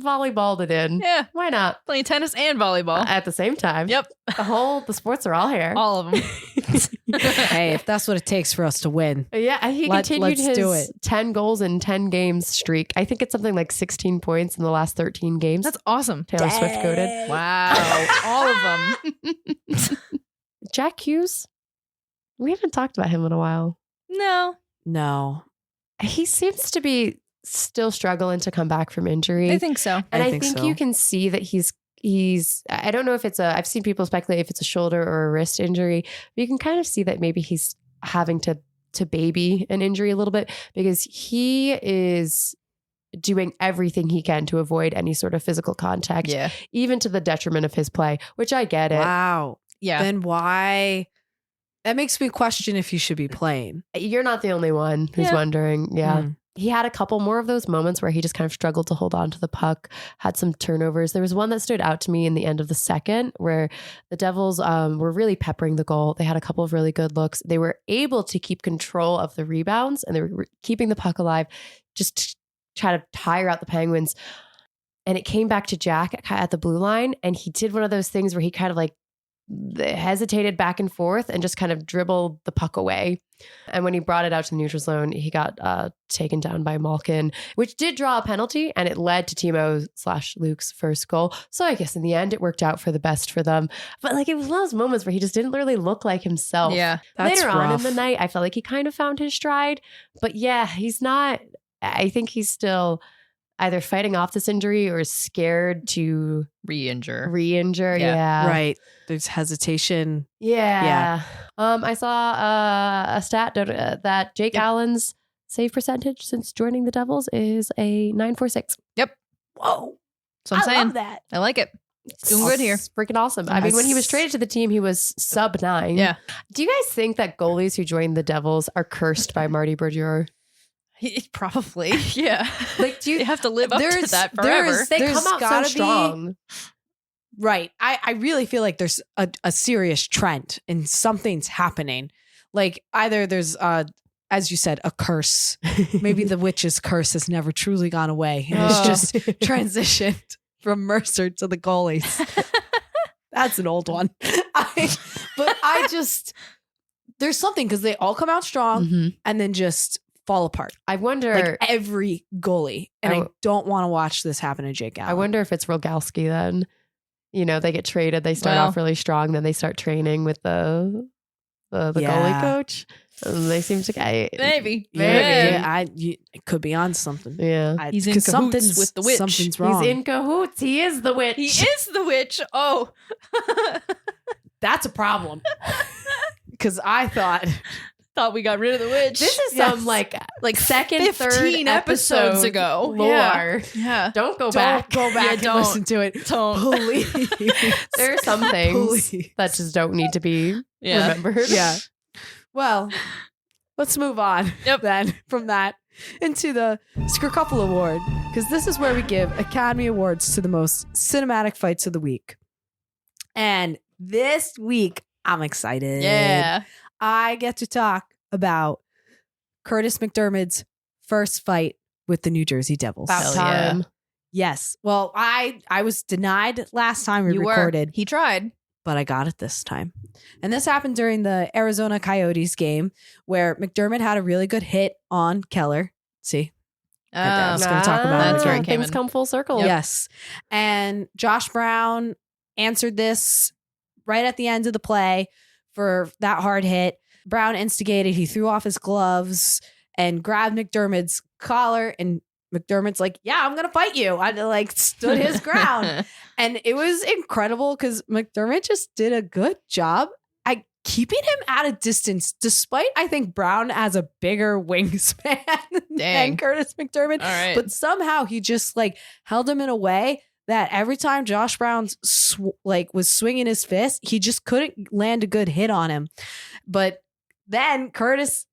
volleyballed it in. Yeah. Why not? Playing tennis and volleyball. At the same time. Yep. The sports are all here. All of them. Hey, if that's what it takes for us to win. Yeah, he continued let's do his it. 10 goals in 10 games streak. I think it's something like 16 points in the last 13 games. That's awesome. Taylor Swift coded. Wow. All of them. Jack Hughes, we haven't talked about him in a while. No. He seems to be still struggling to come back from injury. I think so. And I think so. you can see that he's I don't know if I've seen people speculate if it's a shoulder or a wrist injury, but you can kind of see that maybe he's having to baby an injury a little bit because he is doing everything he can to avoid any sort of physical contact, even to the detriment of his play, which I get it. Wow. Yeah. Then why? That makes me question if you should be playing. You're not the only one who's wondering. Yeah. He had a couple more of those moments where he just kind of struggled to hold on to the puck, had some turnovers. There was one that stood out to me in the end of the second where the Devils were really peppering the goal. They had a couple of really good looks. They were able to keep control of the rebounds and they were keeping the puck alive, just to try to tire out the Penguins. And it came back to Jack at the blue line. And he did one of those things where he kind of they hesitated back and forth and just kind of dribbled the puck away. And when he brought it out to the neutral zone, he got taken down by Malkin, which did draw a penalty, and it led to Timo/Luke's first goal. So I guess in the end, it worked out for the best for them. But like, it was one of those moments where he just didn't really look like himself. Yeah. Later on in rough. the night, I felt like he kind of found his stride. But yeah, he's not, I think he's still either fighting off this injury or is scared to Re-injure. re-injure. Yeah. Right. There's hesitation. Yeah. I saw a stat that Jake Allen's save percentage since joining the Devils is a 946. Whoa. So I'm saying, love that. I like it. Doing good here. It's freaking awesome. I mean, when he was traded to the team, he was sub 9. Yeah. Do you guys think that goalies who join the Devils are cursed by Marty Bergevin? Probably. Yeah. Like, do You you have to live up to that forever. They There's come out so gotta be- strong. Right. I really feel like there's a serious trend and something's happening. Like either there's as you said, a curse. Maybe the witch's curse has never truly gone away. And it's Oh. just transitioned from Mercer to the goalies. That's an old one. But I just there's something because they all come out strong Mhm. and then just fall apart. I wonder. Like every goalie. And I I w- don't want to watch this happen to Jake Allen. I wonder if it's Rogalski then. You know, they get traded, they start Well. off really strong, then they start training with the goalie Yeah. coach. And they seem to Maybe. Yeah, it could be on something. Yeah. He's in 'cause cahoots with the witch. Something's wrong. He's in cahoots. He is the witch. He is the witch. Oh. That's a problem. Because I thought Thought we got rid of the witch. This is Yes. some like like second, 15 third episodes episode ago. lore. Yeah. Yeah. Don't go don't back. go back Yeah, and don't. listen to it. Don't. Please. There are some things Please. that just don't need to be Yeah. remembered. Yeah. Well, let's move on Yep. then from that into the Skrkuffle Award, because this is where we give Academy Awards to the most cinematic fights of the week. And this week, I'm excited. Yeah. I get to talk about Curtis McDermott's first fight with the New Jersey Devils. About Hell yeah. time. Yes. Well, I was denied last time we You recorded, were. He tried. but I got it this time. And this happened during the Arizona Coyotes game where McDermott had a really good hit on Keller. See? I was gonna talk about it That's where it again. came Things in. come full circle. Yes. And Josh Brown answered this right at the end of the play for that hard hit. Brown instigated. He threw off his gloves and grabbed McDermott's collar. And McDermott's like, yeah, I'm going to fight you. I like stood his ground. And it was incredible because McDermott just did a good job at keeping him at a distance, despite I think Brown has a bigger wingspan than Dang. Curtis McDermott. All right. But somehow he just like held him in a way that every time Josh Brown was swinging his fist, he just couldn't land a good hit on him. But then Curtis,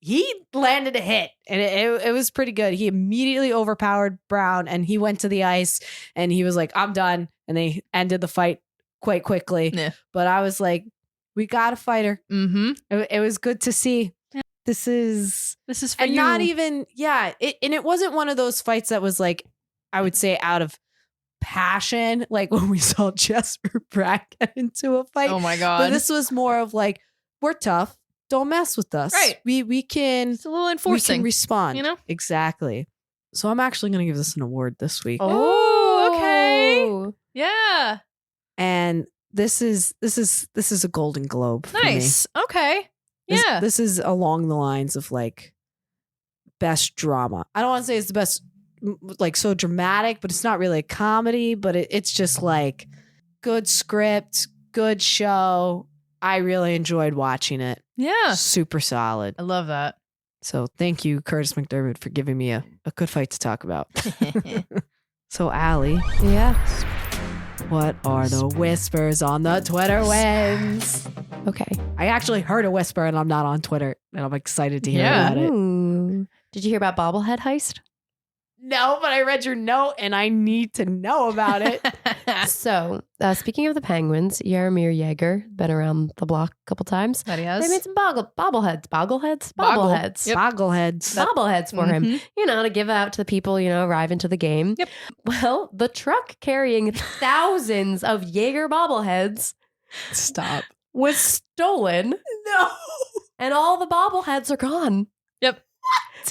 he landed a hit and it was pretty good. He immediately overpowered Brown and he went to the ice and he was like, I'm done. And they ended the fight quite quickly. Yeah. But I was like, we got a fighter. Mm-hmm. It was good to see. This is This is for and you. not even it wasn't one of those fights that was like I would say out of passion, like when we saw Jesper Brack get into a fight. Oh my But God. this was more of like, we're tough, don't mess with us. Right. We can It's a little we enforcing. can respond. you know? Exactly. So I'm actually gonna give this an award this week. Oh, okay. Yeah. And this is a Golden Globe for me. Nice. Okay. Yeah. This is along the lines of like best drama. I don't want to say it's the best, like so dramatic, but it's not really a comedy, but it's just like good script, good show. I really enjoyed watching it. yeah. Super solid. I love that. So thank you, Curtis McDermott, for giving me a good fight to talk about. So Allie, Yeah. what are the whispers on the Twitter winds? Okay. I actually heard a whisper and I'm not on Twitter and I'm excited to hear Yeah. about it. Ooh. Did you hear about bobblehead heist? No, but I read your note and I need to know about it. So, speaking of the Penguins, Jaromir Jagr, been around the block a couple times. That he They has. made some bobbleheads Boggle. bobbleheads, Yep. Boggleheads. bobbleheads for him, Mhm. to give out to the people, arriving to the game. Yep. Well, the truck carrying thousands of Jaeger bobbleheads Stop. was stolen No. and all the bobbleheads are gone. Yep.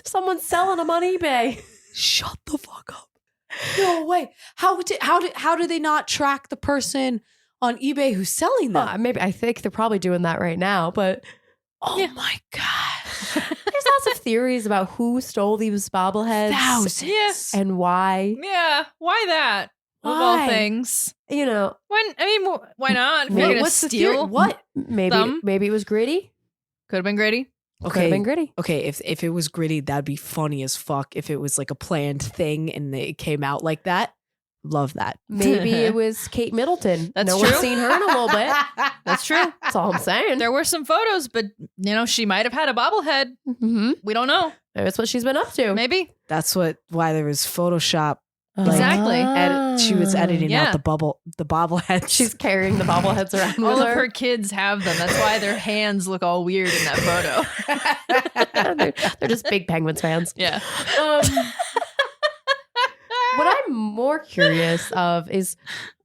Someone's selling them on eBay. Shut the fuck up. No way. How do they not track the person on eBay who's selling them? Maybe I think they're probably doing that right now, but Oh my God. there's lots of theories about who stole these bobbleheads. Thousands. Yes. And why. Yeah. Why that? Of all Why? things. You know, Why not? If Wait, you're gonna what's the theory? steal, What? maybe it was Gritty. could have been Grady. Could have been Gritty. Okay, if it was Gritty, that'd be funny as fuck. If it was like a planned thing and it came out like that, love that. Maybe it was Kate Middleton. That's no true. one's seen her in a little bit. That's true. That's all I'm saying. There were some photos, but she might have had a bobblehead. Mm-hmm. We don't know. That's what she's been up to. Maybe. That's why there was Photoshop. Exactly. She was editing Yeah. out the bobbleheads. She's carrying the bobbleheads around All with of her kids have them. That's why their hands look all weird in that photo. they're just big Penguins fans. Yeah. What I'm more curious of is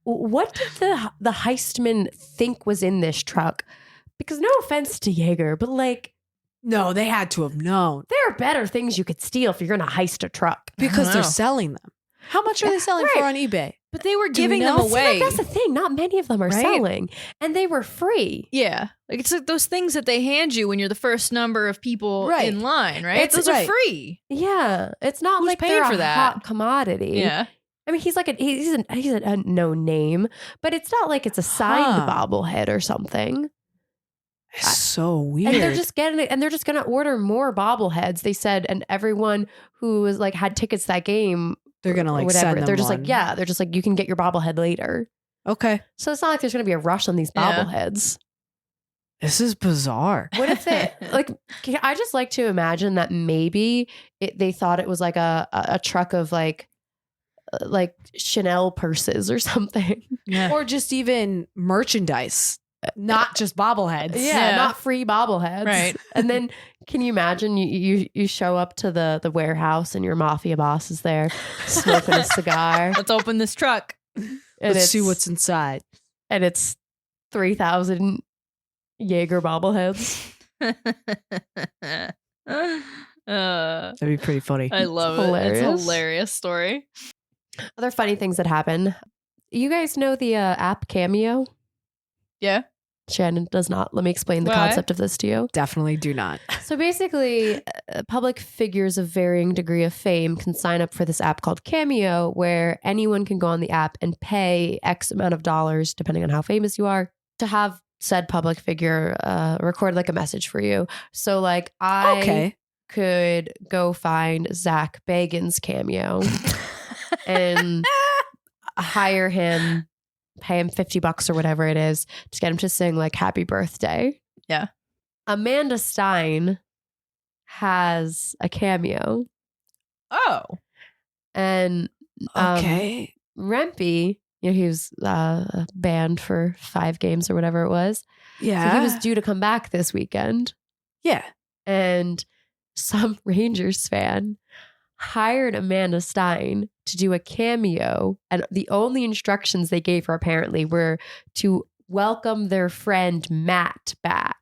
what did the heistman think was in this truck? Because no offense to Jaeger, but like No, they had to have known there are better things you could steal if you're going to heist a truck. because know. they're selling them. How much are they selling for Right. on eBay? But they were Do we giving them know? See, like, away. that's the thing. Not many of them are Right? selling, and they were free. Yeah. Like it's like those things that they hand you when you're the first number of people Right. in line, right? It's- Those right. are free. Yeah, it's not Who's like paying they're for a that? hot commodity. Yeah. I mean, he's like he's a no name, but it's not like it's a signed Huh. bobblehead or something. It's so weird. And they're just getting it, and they're just going to order more bobbleheads. They said, and everyone who was like had tickets that game, they're gonna or like whatever, send them they're just one. like, yeah, they're just like, you can get your bobblehead later. Okay, So it's not like there's going to be a rush on these Yeah. bobbleheads. this is bizarre. What if they like? I just like to imagine that maybe they thought it was like a truck of like Chanel purses or something. Yeah. Or just even merchandise, not just bobbleheads. Yeah. Not free bobbleheads. Right. And then can you imagine you show up to the warehouse and your mafia boss is there smoking a cigar. Let's open this truck. And Let's see it's- what's inside. and it's 3,000 Jaeger bobbleheads. That'd be pretty funny. I love hilarious. it. It's a hilarious story. Other funny things that happen. You guys know the app Cameo? Yeah. Shannon does not. Let me explain the Why? concept of this to you. Definitely do not. So basically, public figures of varying degree of fame can sign up for this app called Cameo, where anyone can go on the app and pay X amount of dollars, depending on how famous you are, to have said public figure record like a message for you. So like I could go find Zach Bagans' Cameo and hire him, pay him $50 or whatever it is to get him to sing like happy birthday. Yeah. Amanda Stein has a cameo, Oh. and Okay. Rempy, he was banned for 5 games or whatever it was. Yeah. So he was due to come back this weekend, yeah. and some Rangers fan hired Amanda Stein to do a cameo, and the only instructions they gave her apparently were to welcome their friend Matt back.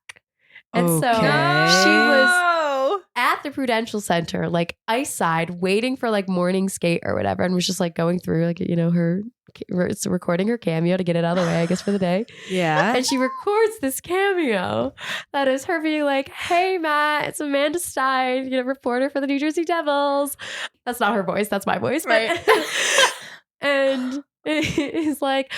And so Okay. she was Oh. at the Prudential Center, like ice side, waiting for like morning skate or whatever, and was just like going through like, her recording her cameo to get it out of the way, I guess, for the day. Yeah. And she records this cameo that is her being like, "Hey, Matt, it's Amanda Stein, reporter for the New Jersey Devils." That's not her voice. That's my voice. Right. And he's like,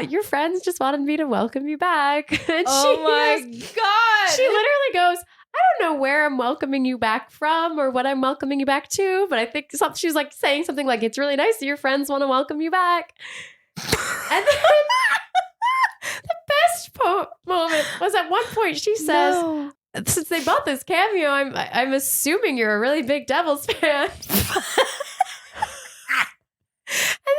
"Your friends just wanted me to welcome you back." And Oh my God. she literally goes, "I don't know where I'm welcoming you back from or what I'm welcoming you back to, but I think she was like saying something like, it's really nice that your friends want to welcome you back." And then the best moment was at one point she says, No. "Since they bought this cameo, I'm assuming you're a really big Devils fan." And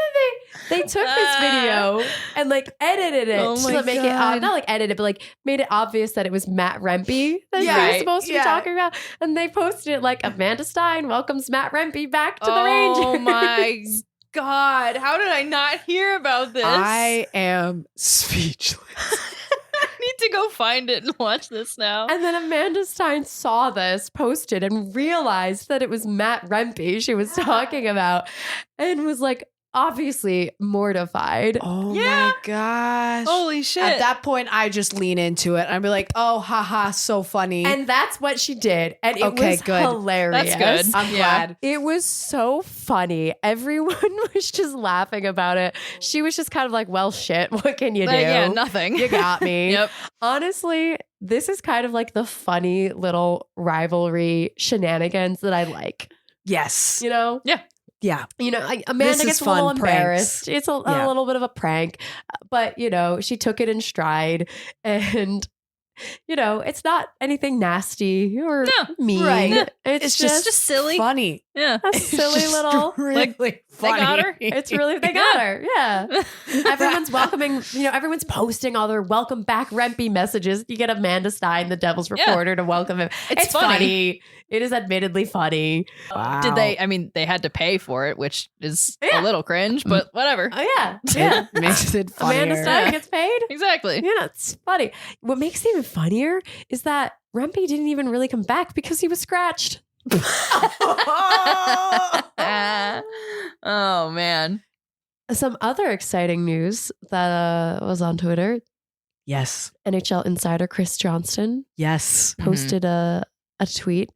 then they took this video and like edited it Oh my to make it God. not like edited, but like made it obvious that it was Matt Rempe that Yeah, he was right. supposed to be Yeah. talking about. And they posted it like, "Amanda Stein welcomes Matt Rempe back to the Oh Rangers." my God. How did I not hear about this? I am speechless. to go find it and watch this now. And then Amanda Stein saw this posted and realized that it was Matt Rempe she was talking about and was like, obviously mortified. Oh Yeah. my gosh. Holy shit. At that point, I just lean into it. I'd be like, oh, haha, so funny. And that's what she did. And it Okay, was good. hilarious. That's good. I'm Yeah. glad. It was so funny. Everyone was just laughing about it. She was just kind of like, well, shit, what can you do? Yeah, nothing. You got me. Yep. Honestly, this is kind of like the funny little rivalry shenanigans that I like. Yes. You know? Yeah. You know, Amanda This is gets a little fun embarrassed. pranks. It's a Yeah. little bit of a prank, but you know, she took it in stride, and you know, it's not anything nasty or No, mean. right. Yeah. It's just silly. Funny. Yeah. a silly It's just little. really funny. got her. It's really they got her. Yeah. Everyone's welcoming, you know, everyone's posting all their welcome back Rempe messages. You get Amanda Stein, the Devil's Yeah. reporter, to welcome him. It's funny. It is admittedly funny. Wow. Did they? I mean, they had to pay for it, which is Yeah. a little cringe, but whatever. Oh yeah. Yeah. It makes it funnier. Amanda Stein Yeah. gets paid. Exactly. Yeah, it's funny. What makes it even funnier is that Rempe didn't even really come back because he was scratched. Oh man. Some other exciting news that was on Twitter. Yes. NHL insider Chris Johnston Yes. posted a tweet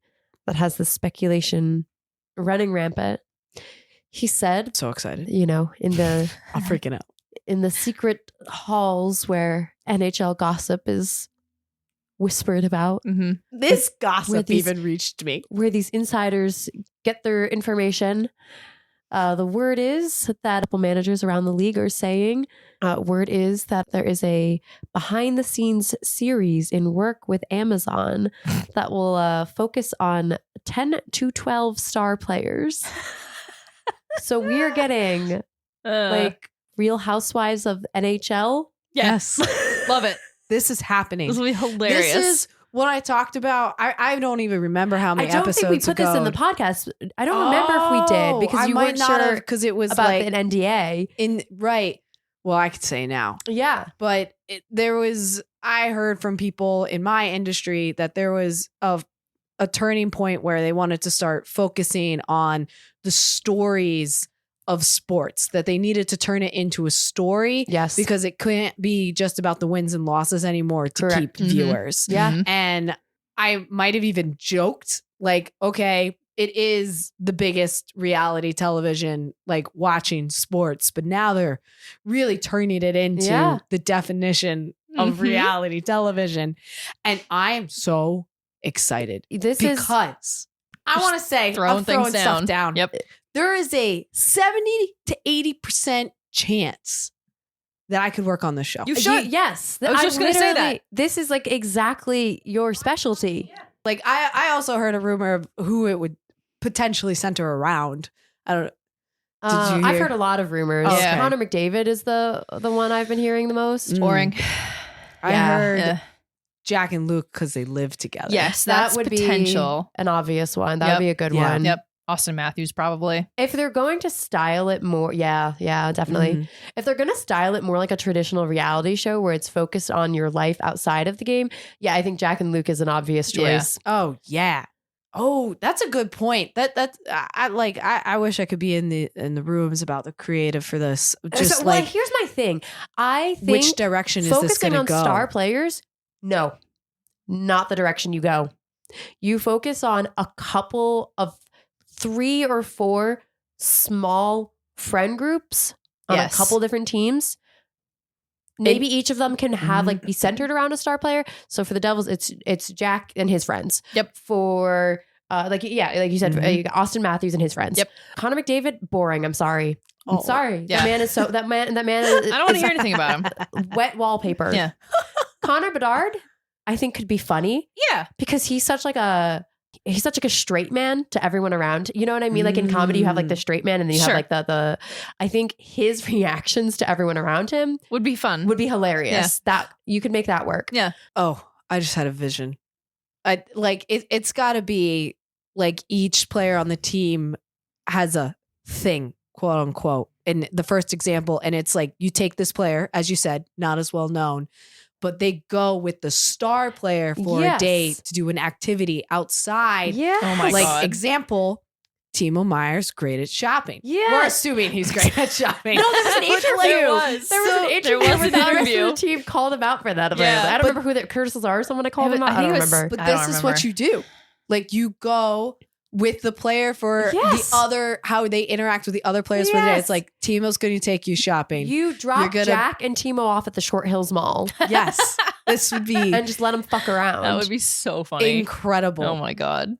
that has this speculation running rampant. He said, So excited. you know, I'm freaking out. in the secret halls where NHL gossip is whispered about, Mm-hmm. This where gossip these- even reached me. where these insiders get their information. The word is that a couple managers around the league are saying, word is that there is a behind the scenes series in work with Amazon that will focus on 10 to 12 star players. So we are getting like Real Housewives of NHL. Yes. Love it. This is happening. This will be hilarious. This is what I talked about. I don't even remember how many I don't episodes think we put ago. this in the podcast. I don't remember if we did because I you might weren't not sure because it was about like an NDA. in right. Well, I could say now, Yeah. but I heard from people in my industry that there was a turning point where they wanted to start focusing on the stories of sports, that they needed to turn it into a story Yes. because it couldn't be just about the wins and losses anymore to Correct. keep Mhm. viewers. Yeah. Mhm. And I might have even joked like, okay, it is the biggest reality television, like watching sports, but now they're really turning it into Yeah. the definition of Mhm. reality television. And I'm so excited This is because I Just want to say, throwing I'm throwing things stuff down. down. Yep. There is a 70 to 80% chance that I could work on this show. You should. Yes. I was just gonna say literally- that. This is like exactly your specialty. Like I also heard a rumor of who it would potentially center around. I don't know. Did you I've hear? heard a lot of rumors. Okay. Connor McDavid is the one I've been hearing the most. Mm. Boring. I Yeah. heard Yeah. Jack and Luke because they live together. Yes, That that's would potential. be an obvious one. That Yep. would be a good Yeah. one. Yep. Austin Matthews probably. If they're going to style it more, yeah, definitely. Mhm. If they're going to style it more like a traditional reality show where it's focused on your life outside of the game, yeah, I think Jack and Luke is an obvious Yeah. choice. Oh yeah. Oh, that's a good point. I wish I could be in the rooms about the creative for this. Just Well, like here's my thing. I think which direction is this focusing going to on go? star players, no, not the direction you go. You focus on a couple of 3 or 4 small friend groups on Yes. a couple different teams. Maybe each of them can have like be centered around a star player. So for the Devils, it's Jack and his friends. Yep. For like you said, Mhm. you got Austin Matthews and his friends. Yep. Connor McDavid, boring. I'm sorry. I'm Oh, sorry. yeah. That man is so that man. Is, I don't want to is hear anything about him. wet wallpaper. Yeah. Connor Bedard, I think could be funny Yeah. because he's such like a straight man to everyone around. You know what I mean? Like in comedy, you have like the straight man, and then you Sure. have like the. I think his reactions to everyone around him Would be fun. would be hilarious. That you could make that work. Yeah. Oh, I just had a vision. It's got to be like each player on the team has a thing, quote unquote. And the first example, and it's like you take this player, as you said, not as well known, but they go with the star player for a day to do an activity outside. Yeah. Oh my God. Example, Timo Meyer's great at shopping. Yeah. We're assuming he's great at shopping. No, there was an interview. There was. There was an interview there was where an the rest interview. of the team called him out for that. Yeah, I don't remember who that Curtis Lazar or someone called him out. I don't remember. But I don't this is what remember. you do. Like you go with the player for Yes. the other, how they interact with the other players for the day. Yes. It's like Timo's going to take you shopping. You drop gonna- Jack and Timo off at the Short Hills Mall Yes, this would be and just let them fuck around. That would be so funny. incredible. Oh my God.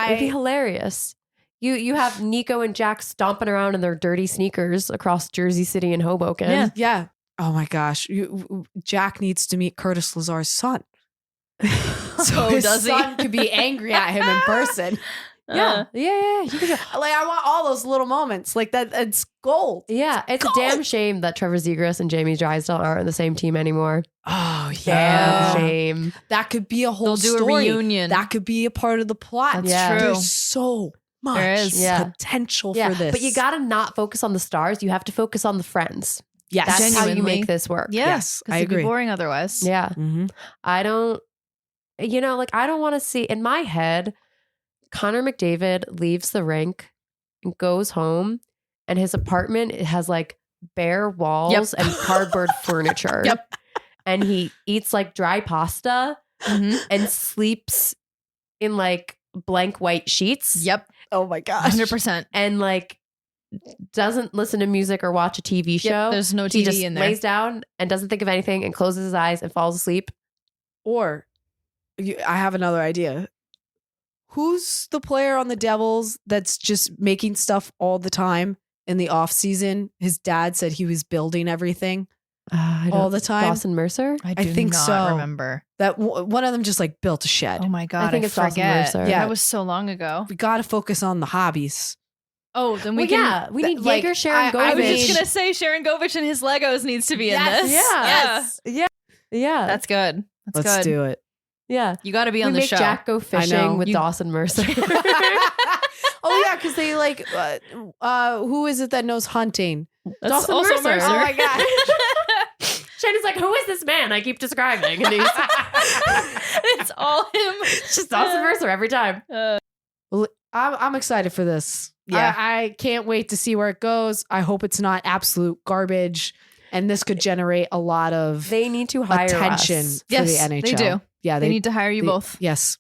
It'd be hilarious. You have Nico and Jack stomping around in their dirty sneakers across Jersey City and Hoboken. Yeah. Yeah. Oh my gosh. Jack needs to meet Curtis Lazar's son. So Oh, his does he? son could be angry at him in person. Yeah. Yeah. You could, Like I want all those little moments. Like that. It's gold. yeah. It's a damn shame that Trevor Zegras and Jamie Drysdale aren't on the same team anymore. Oh Damn shame. That could be a whole They'll do story. a reunion. That could be a part of the plot. That's Yeah. true. There's so much There is. Yeah. potential Yeah. for this. But you got to not focus on the stars. You have to focus on the friends. yes. That's how you Genuinely. make this work. Yeah. Yes, 'Cause I it'd be agree. boring otherwise. Yeah. Mhm. I don't, I don't want to see in my head, Connor McDavid leaves the rink and goes home, and his apartment it has like bare walls and cardboard furniture. Yep. And he eats like dry pasta Mhm. and sleeps in like blank white sheets. Yep. Oh my gosh. 100%. And like doesn't listen to music or watch a TV show. Yep, there's no he TV just in there. lays down and doesn't think of anything and closes his eyes and falls asleep. Or I have another idea. Who's the player on the Devils that's just making stuff all the time in the off season? His dad said he was building everything all the time. Dawson Mercer? I do think not so. remember. That one of them just like built a shed. Oh my God. I think it's Dawson forget. Mercer. Yeah. That was so long ago. We got to focus on the hobbies. Oh, then We we can. yeah, we need like, Jaeger, Sharon, I Govich. I was mean- just going to say Sharon Govich and his Legos needs to be in this. Yes. Yeah. Yeah. That's good. That's Let's good. do it. yeah. You got to be We on the make show. Jack go know. fishing with You- Dawson Mercer. Oh yeah, because they like who is it that knows hunting? That's Dawson also Mercer. Mercer. Oh my God. Shannon's like, who is this man I keep describing? And he's It's all him. it's just Dawson Mercer every time. Well, I'm excited for this. Yeah. I can't wait to see where it goes. I hope it's not absolute garbage, and this could generate a lot of They need to hire attention us. for Yes, the NHL. they do. Yeah, They need to hire you they- both. Yes,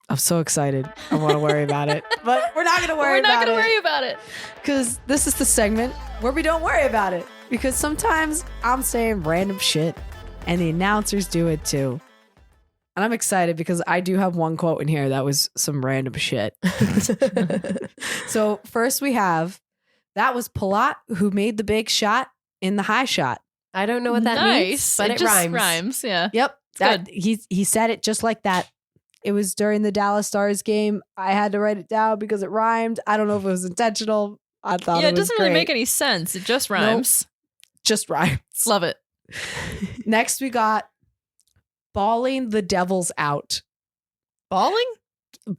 I'm so excited. I want to worry about it, but we're not going to worry We're not about going to it worry about it. because this is the segment where we don't worry about it. Because sometimes I'm saying random shit, and the announcers do it too. And I'm excited because I do have one quote in here that was some random shit. So first we have, that was Palat who made the big shot in the high shot. I don't know what that means, but it just rhymes. Yeah. Yep. Good. He said it just like that. It was during the Dallas Stars game. I had to write it down because it rhymed. I don't know if it was intentional. I thought Yeah, it it was doesn't really great. make any sense. It just rhymes. Just rhymes. Love it. Next we got bawling the Devils out. Balling?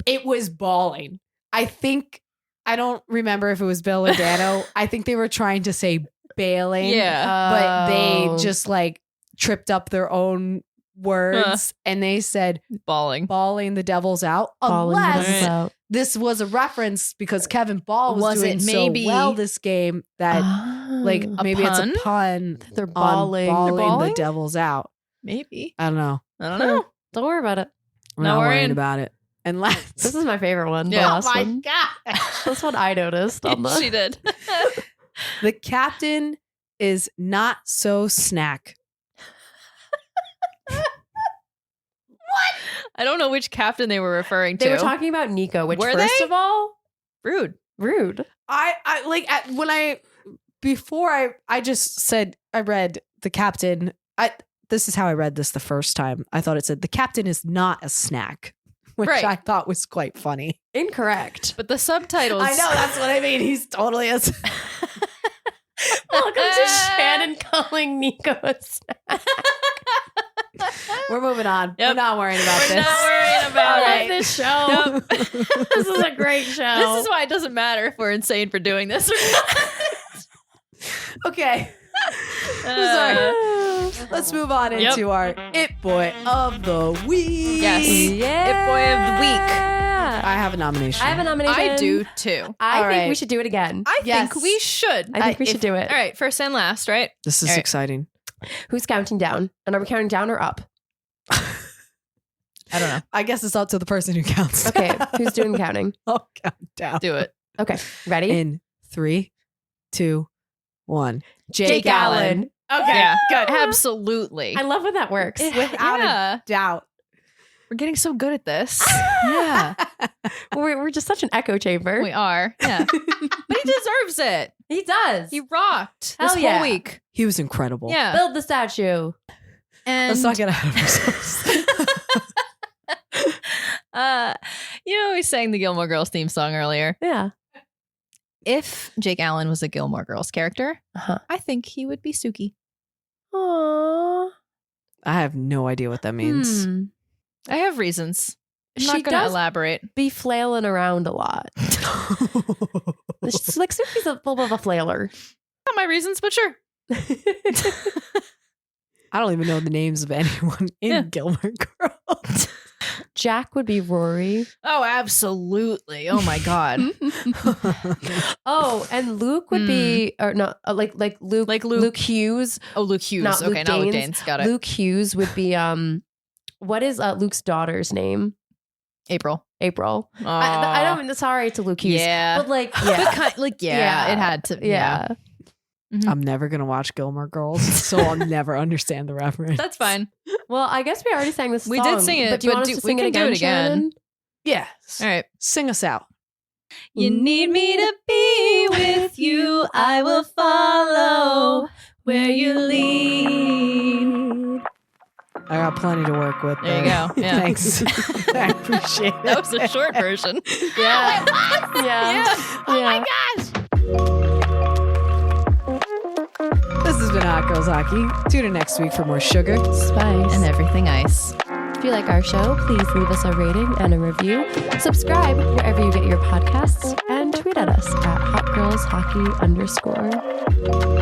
It was bawling. I don't remember if it was Bill or Dano. I think they were trying to say bailing. Yeah. But they Oh. just like tripped up their own words and they said Balling. bawling the Devils out. Balling the Unless Devils out. this was a reference because Kevin Ball was Was doing it so maybe- well this game that like Oh. A maybe pun? it's a pun They're on balling. bawling the balling? Devils out. Maybe. I don't know. I don't know. Don't worry about it. I'm Not not worrying worrying. about it. And last, This is my favorite one. The Yeah. last one. God. That's what I noticed on the She did. The captain is not so snack. I don't know which captain they were referring to. They were talking about Nico, which Were first they? of all, Rude. rude. I like when I just said I read the captain. This is how I read this the first time. I thought it said the captain is not a snack, which Right. I thought was quite funny. Incorrect. But the subtitles. I know that's what I mean. He's totally a. Welcome to Shannon calling Nico a snack. We're moving on. Yep. We're not worrying about We're this. not worrying about I love it. this show. This is a great show. This is why it doesn't matter if we're insane for doing this or not. Okay. Uh, Let's move on into our It Boy of the Week. Yes. Yeah. It Boy of the Week. I have a nomination. I have a nomination. I do too. I All think right. we should do it again. I Yes. think we should. I think we should do it. All right, first and last, right? This is All right. exciting. Who's counting down? And are we counting down or up? I don't know. I guess it's up to the person who counts. Okay. Who's doing the counting? I'll count down. Do it. Okay. Ready? In 3, 2, 1. Jake Allen. Okay, Yeah. good. Absolutely. I love when that works. Without yeah. a doubt. We're getting so good at this. Yeah. We're just such an echo chamber. We are. Yeah. But he deserves it. He does. He rocked Hell this yeah. whole week. He was incredible. Yeah. Build the statue. And Let's not get ahead of ourselves. we sang the Gilmore Girls theme song earlier. Yeah. If Jake Allen was a Gilmore Girls character, Uh-huh. I think he would be Suki. Aww. I have no idea what that means. I have reasons. I'm She not going to does elaborate. be flailing around a lot. She's like Suki's a little bit of a flailer. Not my reasons, but sure. I don't even know the names of anyone in Gilmore Girls. Jack would be Rory. Oh, absolutely. Oh my God. Oh, and Luke would be, or no, like Luke, Like Luke. Luke Hughes. Oh, Luke Hughes. Not Luke Okay, not Luke Danes. Danes. Got it. Luke Hughes would be, what is Luke's daughter's name? April. April. I don't mean, sorry to Luke Hughes. Yeah. But like, But yeah. yeah, it had to. Yeah. I'm never going to watch Gilmore Girls, so I'll never understand the reference. That's fine. Well, I guess we already sang this song. We did sing it, but do you but want us to we sing can it do again, it again. Shannon? Yes. All right. Sing us out. You need me to be with you. I will follow where you lead. I got plenty to work with. There you go. Yeah. Thanks. I appreciate it. That was a short version. Yeah. Yeah. Oh my gosh. This has been Hot Girls Hockey. Tune in next week for more sugar. Spice. And everything ice. If you like our show, please leave us a rating and a review. Subscribe wherever you get your podcasts and tweet at us at hotgirlshockey_.